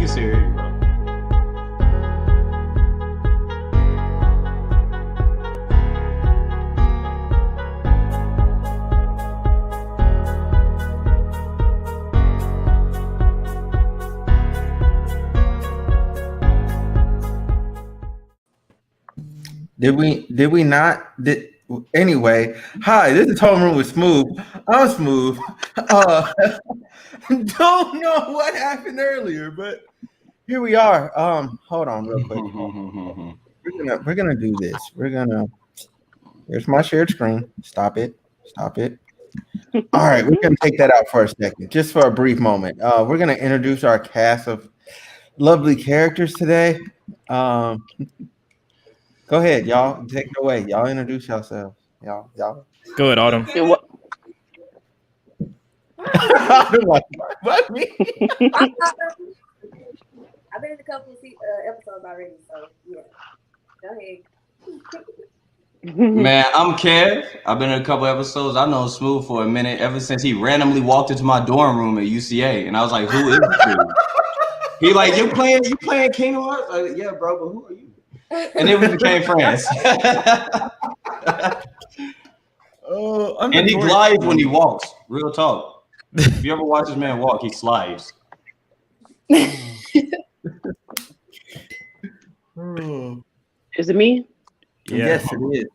can see her. Did we not? Anyway, hi, this is Homeroom with Smooth. I'm Smooth. Don't know what happened earlier, but here we are. Hold on real quick. We're gonna do this. Here's my shared screen. Stop it. All right, we're gonna take that out for a second, just for a brief moment. We're gonna introduce our cast of lovely characters today. Go ahead, y'all. Take it away. Y'all introduce yourselves. Y'all. Go ahead, Autumn. What me? I've been in a couple of episodes already, so yeah. Go ahead. Man, I'm Kev. I've been in a couple episodes. I've known Smooth for a minute, ever since he randomly walked into my dorm room at UCA, and I was like, "Who is Smooth?" He like, "You playing Kingdom Hearts?" I like, "Yeah, bro, but who are you?" And then we became friends. And he glides when he walks. Real talk. If you ever watch this man walk, he slides. Is it me? Yeah. Yes, it is.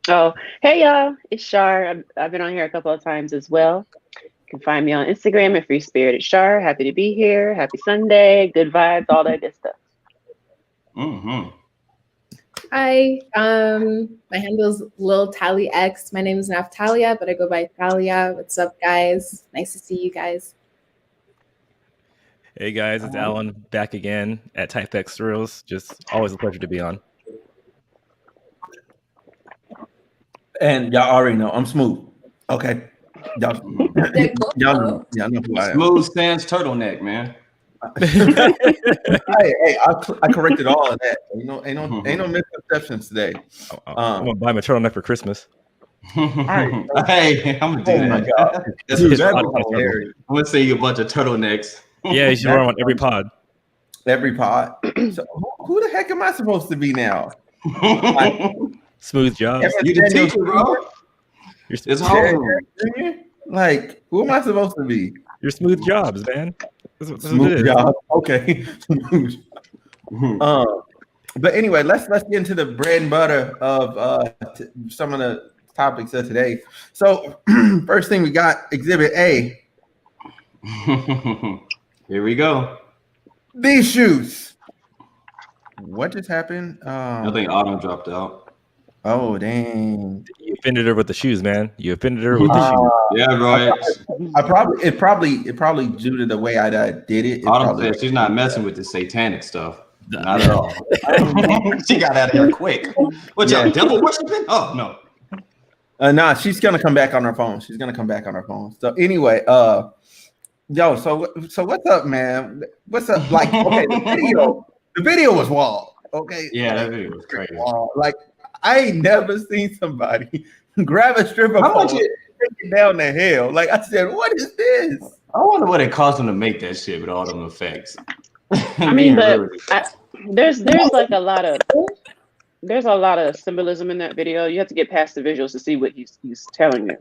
Oh, hey y'all, it's Shar. I've been on here a couple of times as well. You can find me on Instagram at Free Spirited Shar. Happy to be here. Happy Sunday. Good vibes. All that good stuff. Mm-hmm. Hi, my handle is Lil Tally X. My name is Naftalia, but I go by Thalia. What's up, guys? Nice to see you guys. Hey guys, it's Alan back again at TypeX Thrills. Just always a pleasure to be on. And y'all already know I'm Smooth. Okay, y'all know who I am. Smooth sans turtleneck, man. Hey, I corrected all of that. Ain't no misconceptions today. I'm gonna buy my turtleneck for Christmas. Right. Hey, I'm gonna do that. My God. I'm gonna say you a bunch of turtlenecks. Yeah, you should wear them on every pod. Every pod. So who the heck am I supposed to be now? Smooth jobs. You the teacher, bro. It's home. Like, who am I supposed to be? You're Smooth Jobs, man. Smooth Jobs. Okay. But anyway, let's get into the bread and butter of some of the topics of today. So first thing we got Exhibit A. Here we go. These shoes. What just happened? I think Autumn dropped out. Oh dang! You offended her with the shoes, man. You offended her with the shoes. Yeah, bro. It probably due to the way I did it. Autumn said she's not messing with the satanic stuff. Not at all. She got out of here quick. What y'all devil worshiping? Oh no. Nah, she's gonna come back on her phone. So anyway, so what's up, man? What's up? Like, okay, the video was wild. Okay. Yeah, that video was crazy. Like, I ain't never seen somebody grab a stripper pole and take it down the hill. Like, I said, what is this? I wonder what it cost them to make that shit with all them effects. I mean, but there's like a lot of symbolism in that video. You have to get past the visuals to see what he's telling you.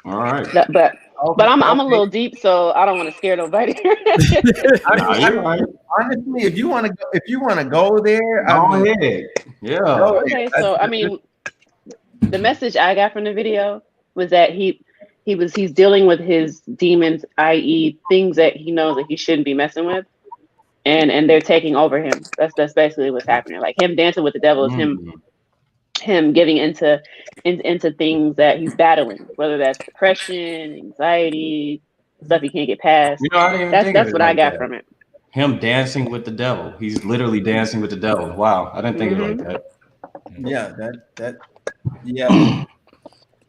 All right. But I'm a little deep, so I don't want to scare nobody. Honestly, if you want to go there, go ahead. Yeah. Okay, so I mean, the message I got from the video was that he's dealing with his demons, i.e., things that he knows that he shouldn't be messing with, and they're taking over him. That's basically what's happening. Like him dancing with the devil is him getting into things that he's battling, whether that's depression, anxiety, stuff he can't get past. You know, that's what I got from it. Him dancing with the devil. He's literally dancing with the devil. Wow, I didn't think of it like that. Yeah, yeah.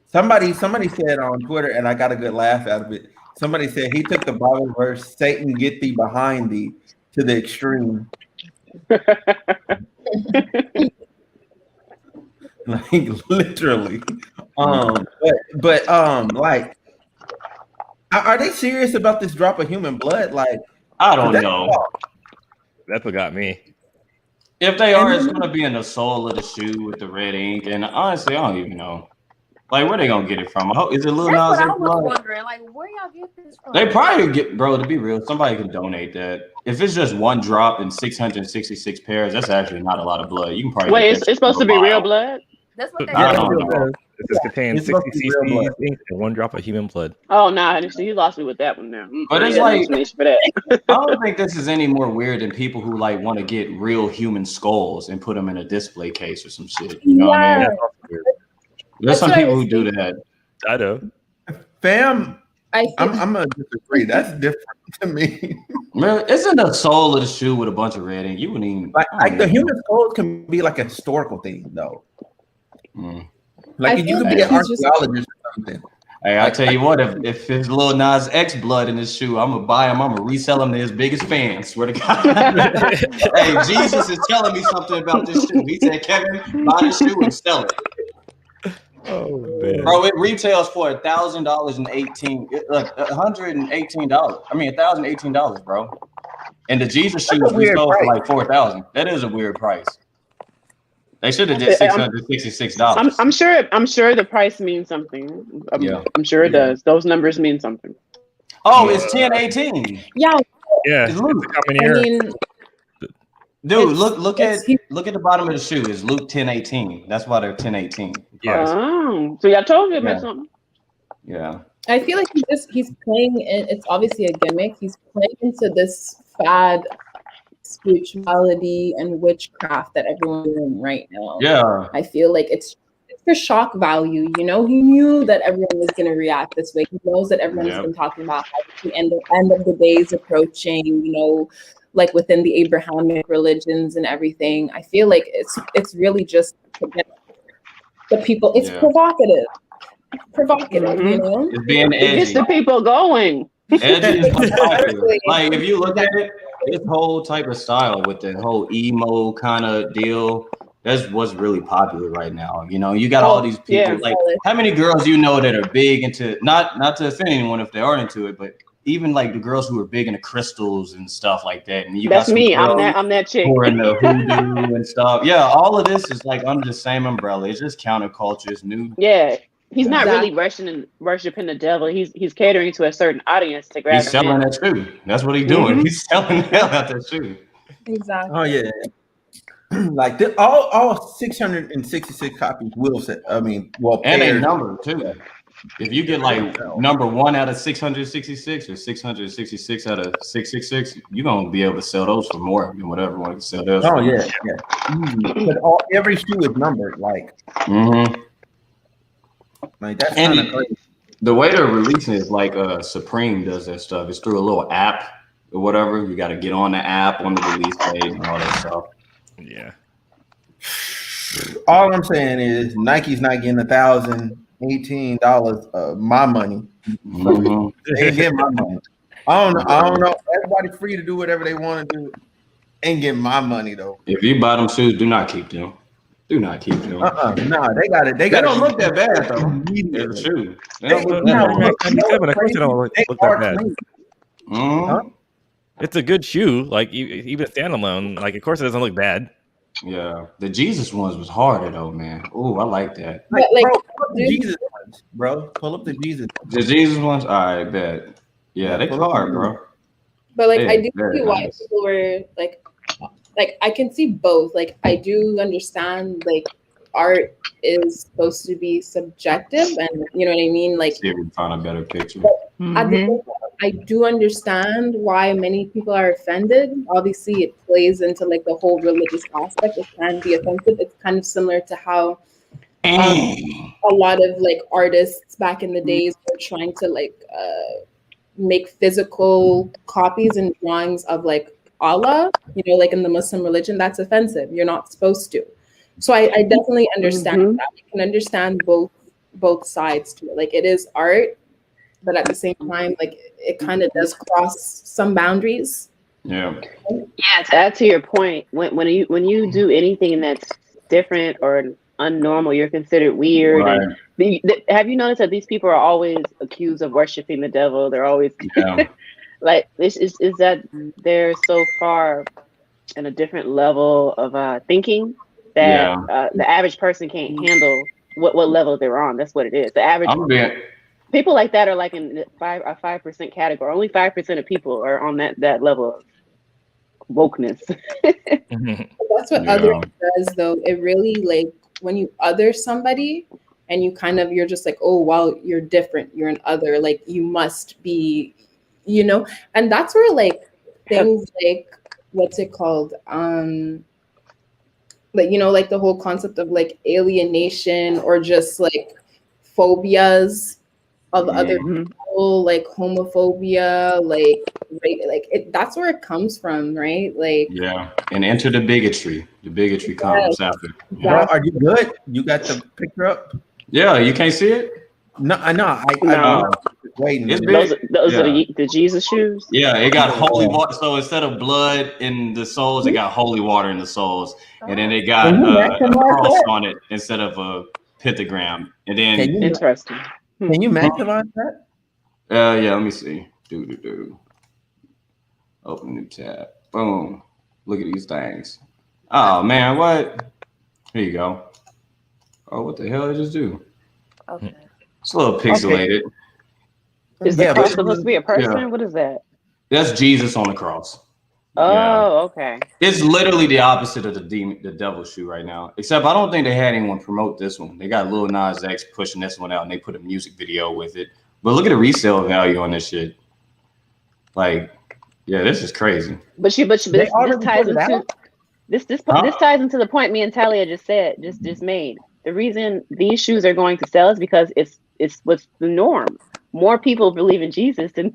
Somebody said on Twitter, and I got a good laugh out of it. Somebody said he took the Bible verse, "Satan get thee behind thee," to the extreme. Like literally. Like Are they serious about this drop of human blood? Like, I don't know. That's what got me. If they are, it's gonna be in the sole of the shoe with the red ink. And honestly, I don't even know. Like, where they gonna get it from? Is it Lil That's Nas what I X was blood? wondering. Like, where y'all get this from? They probably get, bro. To be real, somebody can donate that. If it's just one drop in 666 pairs, that's actually not a lot of blood. You can probably Wait, get it's supposed to be real blood? That's what they I said. don't know. It says contains It's supposed 60 to be real blood. cc's ink and 1 drop of human blood. Oh, nah, so you lost me with that one now. But it's Yeah, no like- explanation for that. I don't think this is any more weird than people who like want to get real human skulls and put them in a display case or some shit. You know what I mean? That's also weird. There's some That's what I people was who do that. I know. Fam, I feel I'm gonna disagree. That's different to me. Man, isn't the sole of the shoe with a bunch of red ink? You wouldn't even Like the human skulls can be like a historical thing, though. Mm. Like I you feel could like be an he's just- archaeologist or something. Hey, I tell you what, if there's Lil Nas X blood in his shoe, I'm gonna buy him. I'm gonna resell him to his biggest fans. Swear to God. Hey, Jesus is telling me something about this shoe. He said, Kevin, buy the shoe and sell it. Oh man. Bro, it retails for $1,018. I mean, $1,018, bro. And the Jesus shoes That's a we weird sold for price. like $4,000. That is a weird price. They should have did $666. I'm sure the price means something. Yeah. I'm sure it does. Those numbers mean something. Oh, it's 1018. yeah. Yeah. It's It's Luke. coming I here. mean, Dude, It's- look at it's- the bottom of the shoe. It's Luke 1018. That's why they're 1018. Yes. Oh, so I told you it meant Yeah. something. Yeah. I feel like he's playing in, it's obviously a gimmick. He's playing into this fad spirituality and witchcraft that everyone's doing right now. Yeah. I feel like it's for shock value. You know, he knew that everyone was going to react this way. He knows that everyone's Yep. been talking about how the end of the day is approaching, you know, like within the Abrahamic religions and everything. I feel like it's really just to get the people. It's Yeah. provocative, you Mhm. know. It's being It gets edgy. the people going. Edgy is what's popular. Exactly. Like if you look at it, this whole type of style with the whole emo kind of deal, that's what's really popular right now. You know, you got all these people. Yeah. Like, how many girls you know that are big into not to offend anyone if they are into it, but even like the girls who are big into crystals and stuff like that. And you got That's some me. girls I'm that chick. who are into hoodoo and stuff. Yeah, all of this is like under the same umbrella. It's just counterculture. It's new. Yeah. He's not Exactly. really worshiping the devil. He's catering to a certain audience to grab He's them selling in. that shoe. That's what he's doing. Mhm. He's selling the hell out that shoe. Exactly. Oh yeah. Like all 666 copies will set. I mean, well, And a pairs. number too. If you get like number 1 out of 666 or 666 out of 666, you're gonna be able to sell those for more than whatever one can sell those. Oh for. yeah, yeah. But every shoe is numbered. Like that's And kind of crazy. the way they're releasing it is like Supreme does that stuff. It's through a little app or whatever. You got to get on the app on the release page and all that stuff. Yeah. All I'm saying is Nike's not getting $1,018 of my money. Mhm. They ain't getting my money. I don't know. Everybody's free to do whatever they want to do. Ain't getting my money though. If you buy them shoes, do not keep them. Do not keep them. No, they got it. They They got don't look that bad though. They're shoes. They don't look No, that look, bad. you know But of what's course they don't look They that are bad. clean. Mhm. It's a good shoe. Like even standalone. Like of course it doesn't look bad. Yeah, the Jesus ones was harder though, man. Oh, I like that. But like, Bro, pull up the dude- Jesus ones, bro. Pull up the Jesus. The Jesus ones, all right, bet. Yeah, they hard, bro. But like, Yeah, I do very see why nice. people were like I can see both. Like, I do understand like art is supposed to be subjective, and you know what I mean. Like, See if we can find a better picture. at the same time, I do understand why many people are offended. Obviously, it plays into like the whole religious aspect. It can be offensive. It's kind of similar to how a lot of like artists back in the days were trying to like make physical copies and drawings of like Allah, you know, like in the Muslim religion. That's offensive. You're not supposed to. So I definitely understand that. I can understand both sides to it. Like, it is art, but at the same time, like, it kind of does cross some boundaries. Yeah. Yeah, to add to your point, when you do anything that's different or unnormal, you're considered weird, Right. and Have you noticed that these people are always accused of worshiping the devil? They're always Yeah. like this is that they're so far in a different level of thinking that the average person can't handle what level they're on. That's what it is. The average people like that are like in the 5% category. Only 5% of people are on that level of wokeness. That's what other does, though. It really, like, when you other somebody and you kind of, you're just like, oh, well, you're different, you're an other, like, you must be, you know. And that's where, like, things like, what's it called, like, you know, like the whole concept of like alienation or just like phobias of other people, like homophobia, like, right, like that's where it comes from, right? Like, and enter the bigotry. The bigotry comes after. Bro, are you good? You got the picture up? Yeah, you can't see it? No, I know. No. Waiting. It's Those big. are the Jesus shoes. Yeah, it got holy water. So instead of blood in the souls, it got holy water in the souls, and then it got a cross on it instead of a pentagram. And then interesting. Can you maximize that? Yeah, let me see. Open new tab. Boom. Look at these things. Oh man, what? Here you go. Oh, what the hell did I just do? Okay. It's a little pixelated. Is the cross supposed to be a person? Yeah. What is that? That's Jesus on the cross. Oh, okay. It's literally the opposite of the devil shoe right now. Except I don't think they had anyone promote this one. They got Lil Nas X pushing this one out, and they put a music video with it. But look at the resale value on this shit. Like, yeah, this is crazy. But this ties into this ties into the point me and Talia just made. The reason these shoes are going to sell is because it's what's the norm. More people believe in Jesus than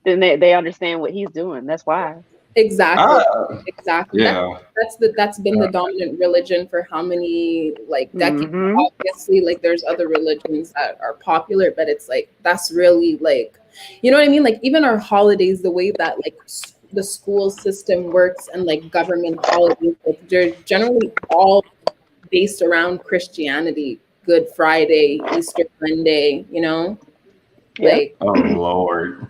they understand what he's doing. That's why. Exactly. Exactly. Yeah. That's been the dominant religion for how many like decades? Obviously, like there's other religions that are popular, but it's like that's really like, you know what I mean? Like even our holidays, the way that like the school system works and like government holidays, like they're generally all based around Christianity. Good Friday, Easter Monday, you know? Like, oh Lord.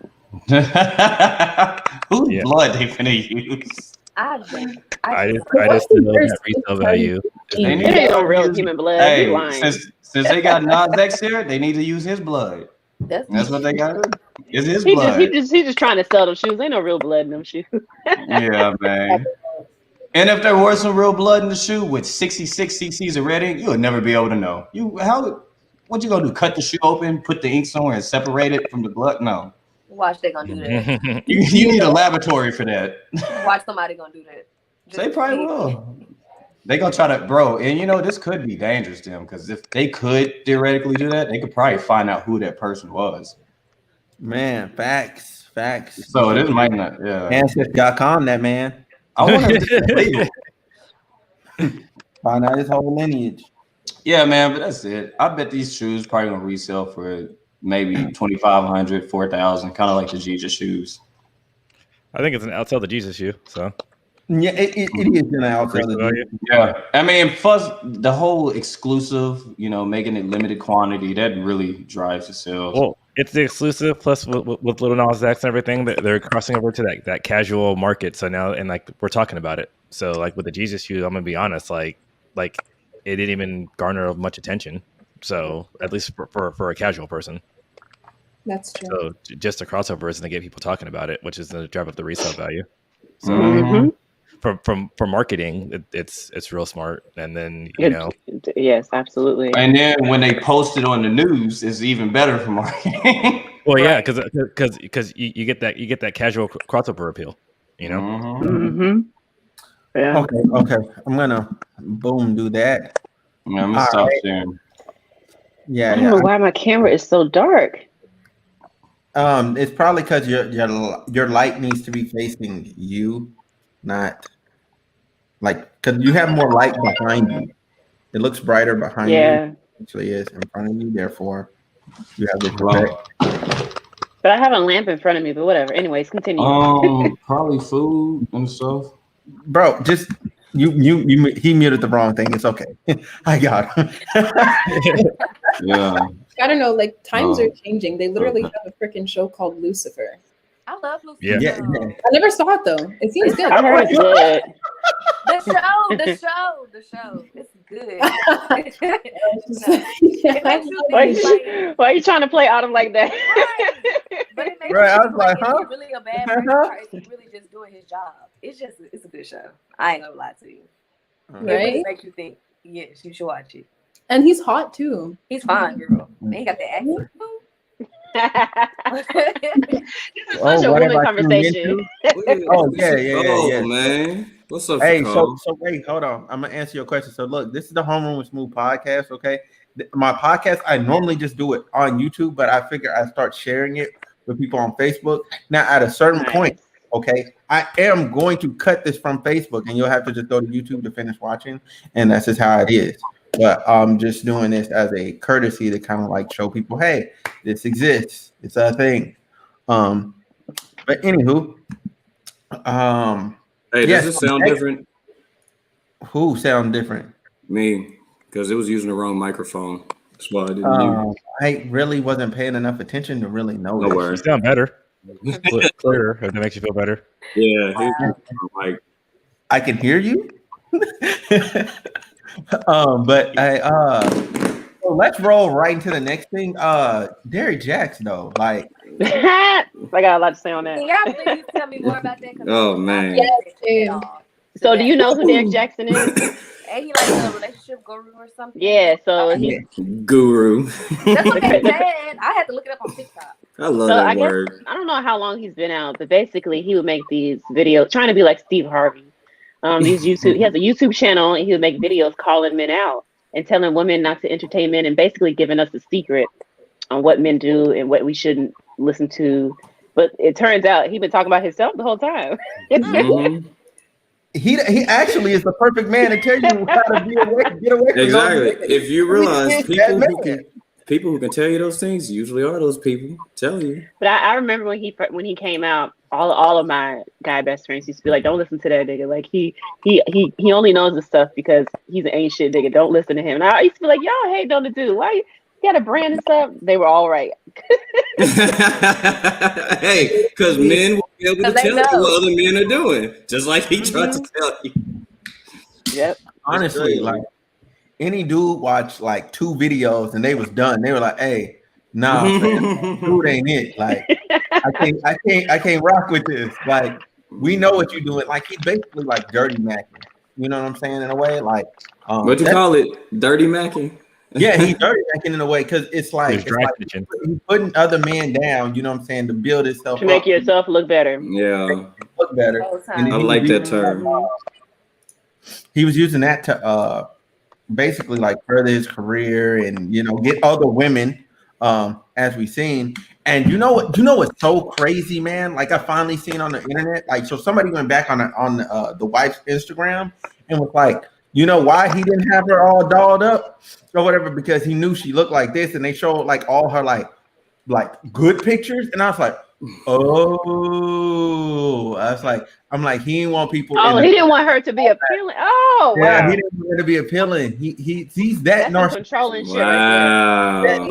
Whose blood they finna use? I just know that resale value. It ain't no real human blood. Hey, since they got Nas X here, they need to use his blood. That's what they got. It's his blood. He's just trying to sell them shoes. Ain't no real blood in them shoes. Yeah, man. And if there were some real blood in the shoe with 66 cc's of red ink, you would never be able to know. What you gonna do? Cut the shoe open, put the ink somewhere, and separate it from the blood? No. Watch they gonna do that. You need a laboratory for that. Watch somebody gonna do that. They probably will. They gonna try to, bro. And you know this could be dangerous to them because if they could theoretically do that, they could probably find out who that person was. Man, facts. So this might not. Yeah. Ancestry.com, that man. I wonder if this is legal. Find out his whole lineage. Yeah, man, but that's it. I bet these shoes probably gonna resell for maybe $2,500, $4,000, kind of like the Jesus shoes. I think it's an outsell the Jesus shoe. So yeah, it is an outsell the Jesus. Yeah, I mean, plus the whole exclusive, you know, making it limited quantity, that really drives the sales. Well, it's the exclusive plus with Lil Nas X and everything that they're crossing over to that casual market. So now, and like we're talking about it. So like with the Jesus shoes, I'm gonna be honest, like it didn't even garner much attention. So at least for a casual person. That's true. So just a crossover is to get people talking about it, which is to drive up the resale value. So for marketing, it's real smart. And then yes, absolutely. And then when they post it on the news, it's even better for marketing. Well, yeah, because you get that casual crossover appeal, you know. Yeah. Okay. I'm gonna do that. Yeah, I'm gonna stop sharing. Yeah. I don't know why my camera is so dark. It's probably because your light needs to be facing you, not like because you have more light behind you. It looks brighter behind you. It actually is in front of you. Therefore, you have this effect. But I have a lamp in front of me. But whatever. Anyways, continue. Probably food and stuff. Bro, just he muted the wrong thing. It's okay. I got him. Yeah. I don't know, like times Oh. are changing. They literally Okay. have a freaking show called Lucifer. I love Lucy. Yeah. Yeah. I never saw it though. It seems good. I heard it's good. The show. It's good. It makes you Why, think like, why are you trying to play Autumn like that? right. But it makes Right, I you was think like, like, huh? is he really a bad person or is he really just doing his job? It's a good show. I ain't gonna lie to you. It really Right? makes you think. Yes, you should watch it. And he's hot too. He's fine, girl. And he got the accent. This is such a what woman have I tuned conversation. into? Oh, yeah. Man. What's up, Hey, Chicago? so wait, hold on. I'm gonna answer your question. So look, this is the Homeroom with Smooth podcast. Okay, my podcast, I normally just do it on YouTube, but I figure I start sharing it with people on Facebook. Now, at a certain point, okay, I am going to cut this from Facebook, and you'll have to just go to YouTube to finish watching, and that's just how it is. But I'm just doing this as a courtesy to kind of like show people, hey, this exists. It's a thing. But anywho, Hey, yes, does this sound different? who sound different? Me, because it was using the wrong microphone. That's why I didn't use. I really wasn't paying enough attention to really know. No this. You worries. sound better. Clearer, if that makes you feel better. Yeah, like I can hear you. But so let's roll right into the next thing. Derrick Jaxn though, like I got a lot to say on that. Can y'all please tell me more about that? 'Cause Oh, man. Yes, So do you know who Derrick Jaxn is? And he like a relationship guru or something? Yeah, so he guru. That's what they said. I had to look it up on TikTok. I love So that I guess word. I don't know how long he's been out, but basically he would make these videos trying to be like Steve Harvey. These YouTube, he has a YouTube channel and he would make videos calling men out and telling women not to entertain men and basically giving us a secret on what men do and what we shouldn't listen to. But it turns out he's been talking about himself the whole time. Mhm. he actually is the perfect man to tell you how to get away from Exactly. those If you realize He is that people who can tell you those things usually are those people telling you. But I remember when he came out, all of my guy best friends used to be like, "Don't listen to that nigga. Like he only knows the stuff because he's an ain't shit nigga. Don't listen to him." And I used to be like, "Y'all hate on the dude. Why you got a brand and stuff?" They were all right. Hey, because men will be able to 'Cause they tell you know. what other men are doing, just like he tried to tell you. Yep. Honestly, like any dude watched like 2 videos and they was done. They were like, "Hey, nah, fam, dude ain't it. Like, I can't rock with this. Like, we know what you're doing. Like, he's basically like dirty macking. You know what I'm saying? In a way, like, What you call it? Dirty macking? yeah, he's dirty macking in a way because it's like He's dry stitching. he's putting other men down. You know what I'm saying, to build himself To make up, yourself look better. Yeah, look better. Whole And time. I he like was that using term. He was using that to basically like further his career and get other women as we seen. And you know what's so crazy, man? Like I finally seen on the internet, like so somebody went back on the wife's Instagram and was like, you know why he didn't have her all dolled up or whatever, because he knew she looked like this, and they showed like all her like good pictures, and I was like, oh, I'm like, he didn't want people. Oh, he didn't want her to be appealing. Oh, Yeah, wow. he didn't want her to be appealing. He's that That's some narcissistic. controlling shit right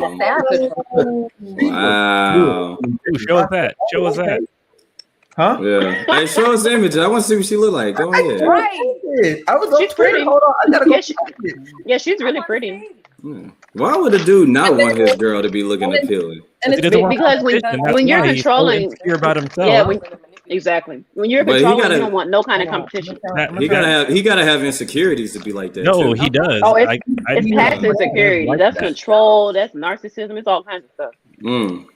Wow. Wow. Ooh, show us that. Show us that. Huh? Yeah. Hey, show us the image. I want to see what she look like. Go ahead. Right. I was on She's Twitter. pretty. Hold on, I gotta go. Yeah, Yeah, she's really pretty. Yeah. Why would a dude not want his girl to be looking appealing? And He it's doesn't want Because competition, that's when you're why he's so controlling, insecure about himself. yeah, exactly. When you're But he controlling, gotta- you don't want no kind of competition. He gotta have insecurities to be like that. No, too. he does. Oh, it's I past insecurity. like That's that. control. That's narcissism. It's all kinds of stuff. Mm.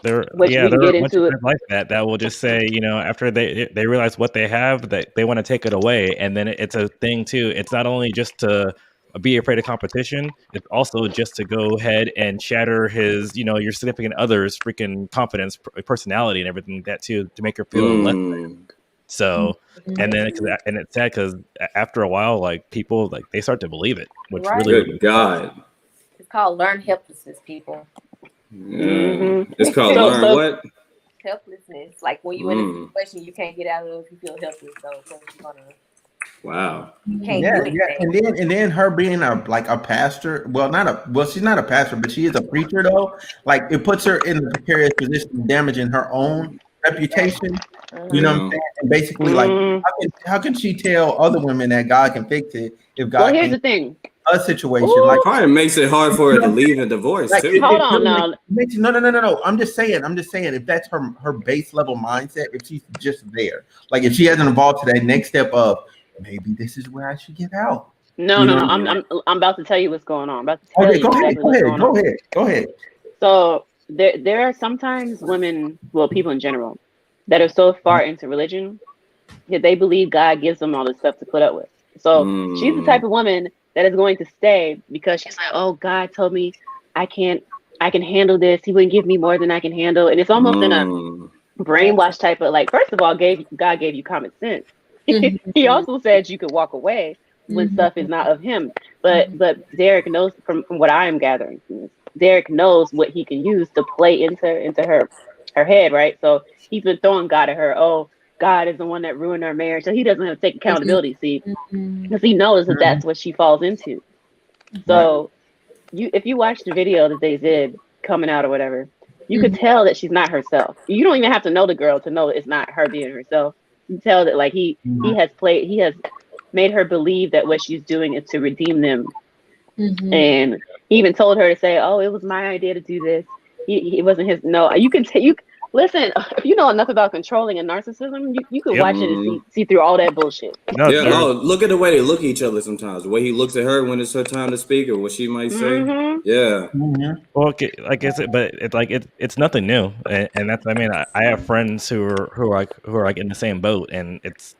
There, Which yeah, we there can are get a bunch into of it. guys like that will just say, after they realize what they have, that they want to take it away, and then it's a thing too. It's not only just to be afraid of competition; it's also just to go ahead and shatter his, your significant other's freaking confidence, personality, and everything like that too, to make her feel less. So, and then and it's sad because after a while, like people they start to believe it, which Right. really Good God. It's called learned helplessness, people. Yeah. It's called So- learn so- what? Helplessness. Like when you're in a situation you can't get out of, you feel helpless. So you're gonna Wow. Can't Yeah, do yeah, anything. and then her being a pastor. She's not a pastor, but she is a preacher though. Like it puts her in the precarious position of damaging her own reputation. You know what I'm Yeah. saying? And basically, like, Mm. how can she tell other women that God can fix it if Well, God here's can't the thing. a situation? Like, Ooh, Probably makes it hard for her to leave a divorce like too. hold on now. no. I'm just saying. If that's her base level mindset, if she's just there, like if she hasn't evolved to that next step of maybe this is where I should get out. No, You no, know no. what I'm I'm about to tell you what's going on. I'm about to saying? tell Okay, you exactly what's going on. go ahead. So there are sometimes women, well, people in general, that are so far into religion that they believe God gives them all this stuff to put up with. So she's the type of woman that is going to stay because she's like, oh, God told me I can handle this. He wouldn't give me more than I can handle. And it's almost in a brainwash type of like, first of all, God gave you common sense. He also said you could walk away when stuff is not of him. But Derrick knows from what I am gathering from this, Derrick knows what he can use to play into her head, right? So he's been throwing God at her. Oh, God is the one that ruined our marriage. So he doesn't have to take accountability, see, because he knows that that's what she falls into. So if you watch the video that they did coming out or whatever, you could tell that she's not herself. You don't even have to know the girl to know that it's not her being herself. You tell that like he has made her believe that what she's doing is to redeem them. And he even told her to say, oh, it was my idea to do this. It wasn't his. No, you can listen, if you know enough about controlling and narcissism, you can watch it and see through all that bullshit. No, Yeah, look at the way they look at each other sometimes. The way he looks at her when it's her time to speak or what she might say. Yeah. well, okay, like I said, but it's nothing new, and that's, I mean, I have friends who are like in the same boat, and it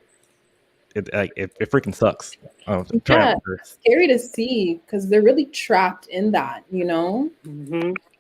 freaking sucks. Yeah, it's scary to see because they're really trapped in that, you know.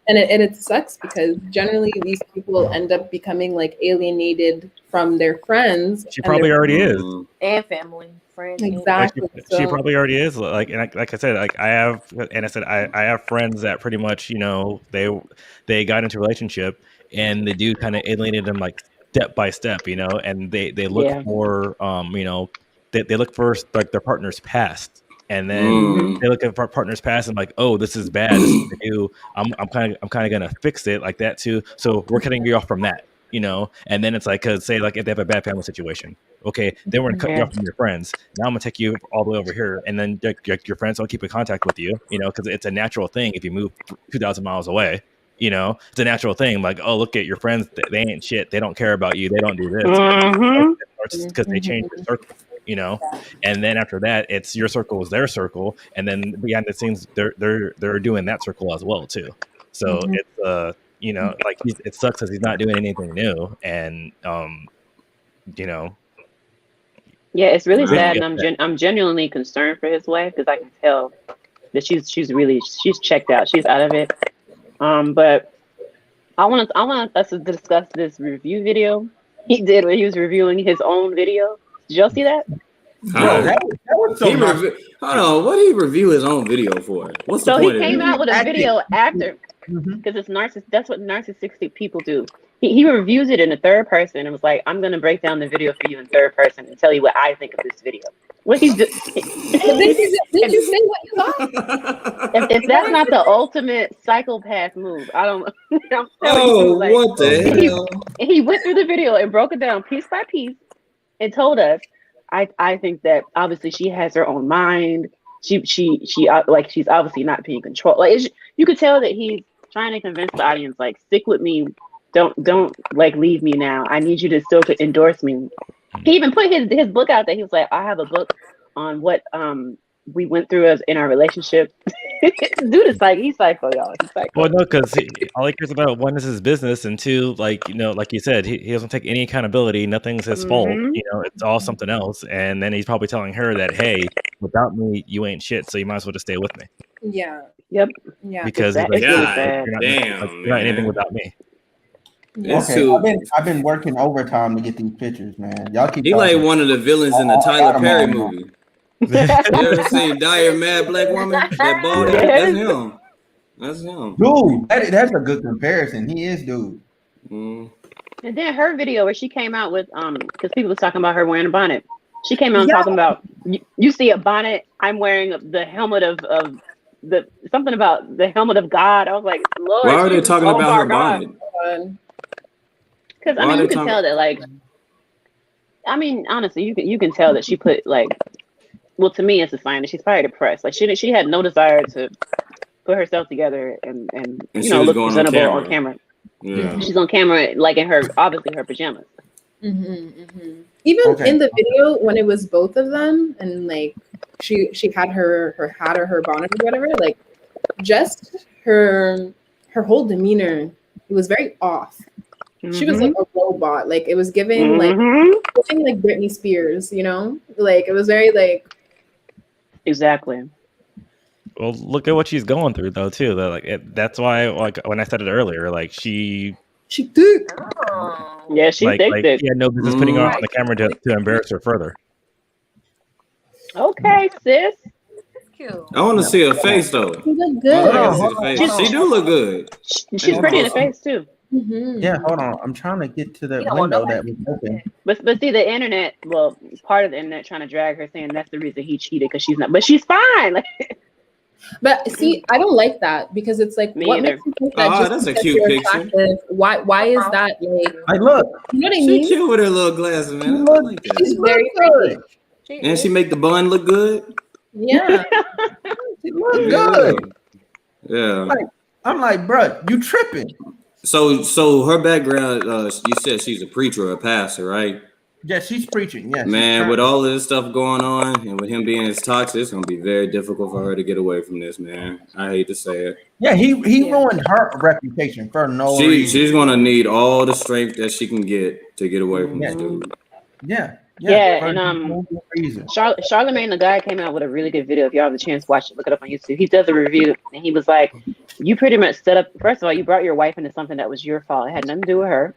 And it sucks because generally these people end up becoming like alienated from their friends. She probably already is. And family, friends. Exactly. Like she probably already is. Like, and like I said, like I have friends that pretty much, you know, they got into a relationship and the dude kind of alienated them like step by step, you know, and they look for you know, they look for like their partner's past. And then they look at our partner's past and like, oh, this is bad. This is what I do. I'm kind of gonna fix it like that too. So we're cutting you off from that, you know. And then it's like, cause say like if they have a bad family situation, okay, then we're gonna cut you off from your friends. Now I'm gonna take you all the way over here, and then your friends don't keep in contact with you, you know, because it's a natural thing if you move 2,000 miles away. You know, it's a natural thing. Like, oh, look at your friends; they ain't shit. They don't care about you. They don't do this because they change their circle. You know, and then after that, it's your circle is their circle, and then behind the scenes, they're doing that circle as well too. So it's you know, like it sucks because he's not doing anything new, and you know, yeah, it's really sad, and I'm genuinely concerned for his wife because I can tell that she's checked out, she's out of it. But I want us to discuss this review video he did when he was reviewing his own video. Did y'all see that? Bro, that was so hold on, what did he review his own video for? What's the point? So he came out with a video after, because it's narcissistic. That's what narcissistic people do. He reviews it in the third person and was like, "I'm gonna break down the video for you in third person and tell you what I think of this video." What he's doing? Did you say what you thought? If that's not the ultimate psychopath move, I don't. I'm you, like, what the hell? He went through the video and broke it down piece by piece and told us. I think that obviously she has her own mind. She like she's obviously not being controlled. Like you could tell that he's trying to convince the audience, like, stick with me. Don't like leave me now. I need you to still endorse me. He even put his book out there. He was like, I have a book on what we went through as in our relationship. Dude is like, he's psycho, y'all. He's psycho. Well, no, because all he cares about, one, is his business, and two, like, you know, like you said, he doesn't take any accountability. Nothing's his fault. You know, it's all something else. And then he's probably telling her that, hey, without me, you ain't shit. So you might as well just stay with me. Yeah. Yep. Yeah. Because it's like, really sad. You're not anything without me. Okay, I've been working overtime to get these pictures, man. Y'all keep. He like one of the villains in the Tyler Perry movie. You ever seen Dire Mad Black Woman? That bald head? That's him. That's him. Dude, that's a good comparison. He is, dude. And then her video where she came out with because people was talking about her wearing a bonnet. She came out talking about you see a bonnet. I'm wearing the helmet of the something about the helmet of God. I was like, Lord, Why are they Jesus, talking oh about my her God. bonnet? Because I Why are mean, they you can talking- tell that like, I mean, honestly, you can tell that she put like, well, to me, it's a sign that she's probably depressed. Like she had no desire to put herself together and And you she know was look going presentable on on camera. Yeah. She's on camera like in her obviously her pajamas. Even in the video when it was both of them and like she had her hat or her bonnet or whatever, like just her whole demeanor, it was very off. She was like a robot. Like it was giving like Britney Spears, you know? Like it was very like exactly. Well, look at what she's going through though too. That's why like when I said it earlier, like she thick. Yeah, she like thick. he had no business putting her on the camera to embarrass her further. Okay, sis. Cute. I want to see her face though. she looked I gotta good. see the face. She do look good. She's pretty in the face too. Yeah, hold on. I'm trying to get to the You don't want window that nobody was open. But see the internet, well, part of the internet trying to drag her saying that's the reason he cheated because she's not, but she's fine. Like, But see, I don't like that because it's like Me what either. makes you think that just That's a because cute you're picture. attractive, why is that like Like, look, you know what I She mean? cute with her little glasses, man. I look- like that. She's very good. pretty. And she make the bun look good. Yeah. She look good. Yeah. I'm like, bro, you tripping? So her background, you said she's a preacher or a pastor, right? Yeah, she's preaching. Yeah, Man, with all of this stuff going on and with him being as toxic, it's gonna be very difficult for her to get away from this, man. I hate to say it. yeah, he ruined her reputation for no reason. She's gonna need all the strength that she can get to get away from this dude. Yeah, Yeah, for and no reason. Charlemagne the guy came out with a really good video. If y'all have the chance, watch it. Look it up on YouTube. He does a review, and he was like, "You pretty much set up. First of all, you brought your wife into something that was your fault. It had nothing to do with her.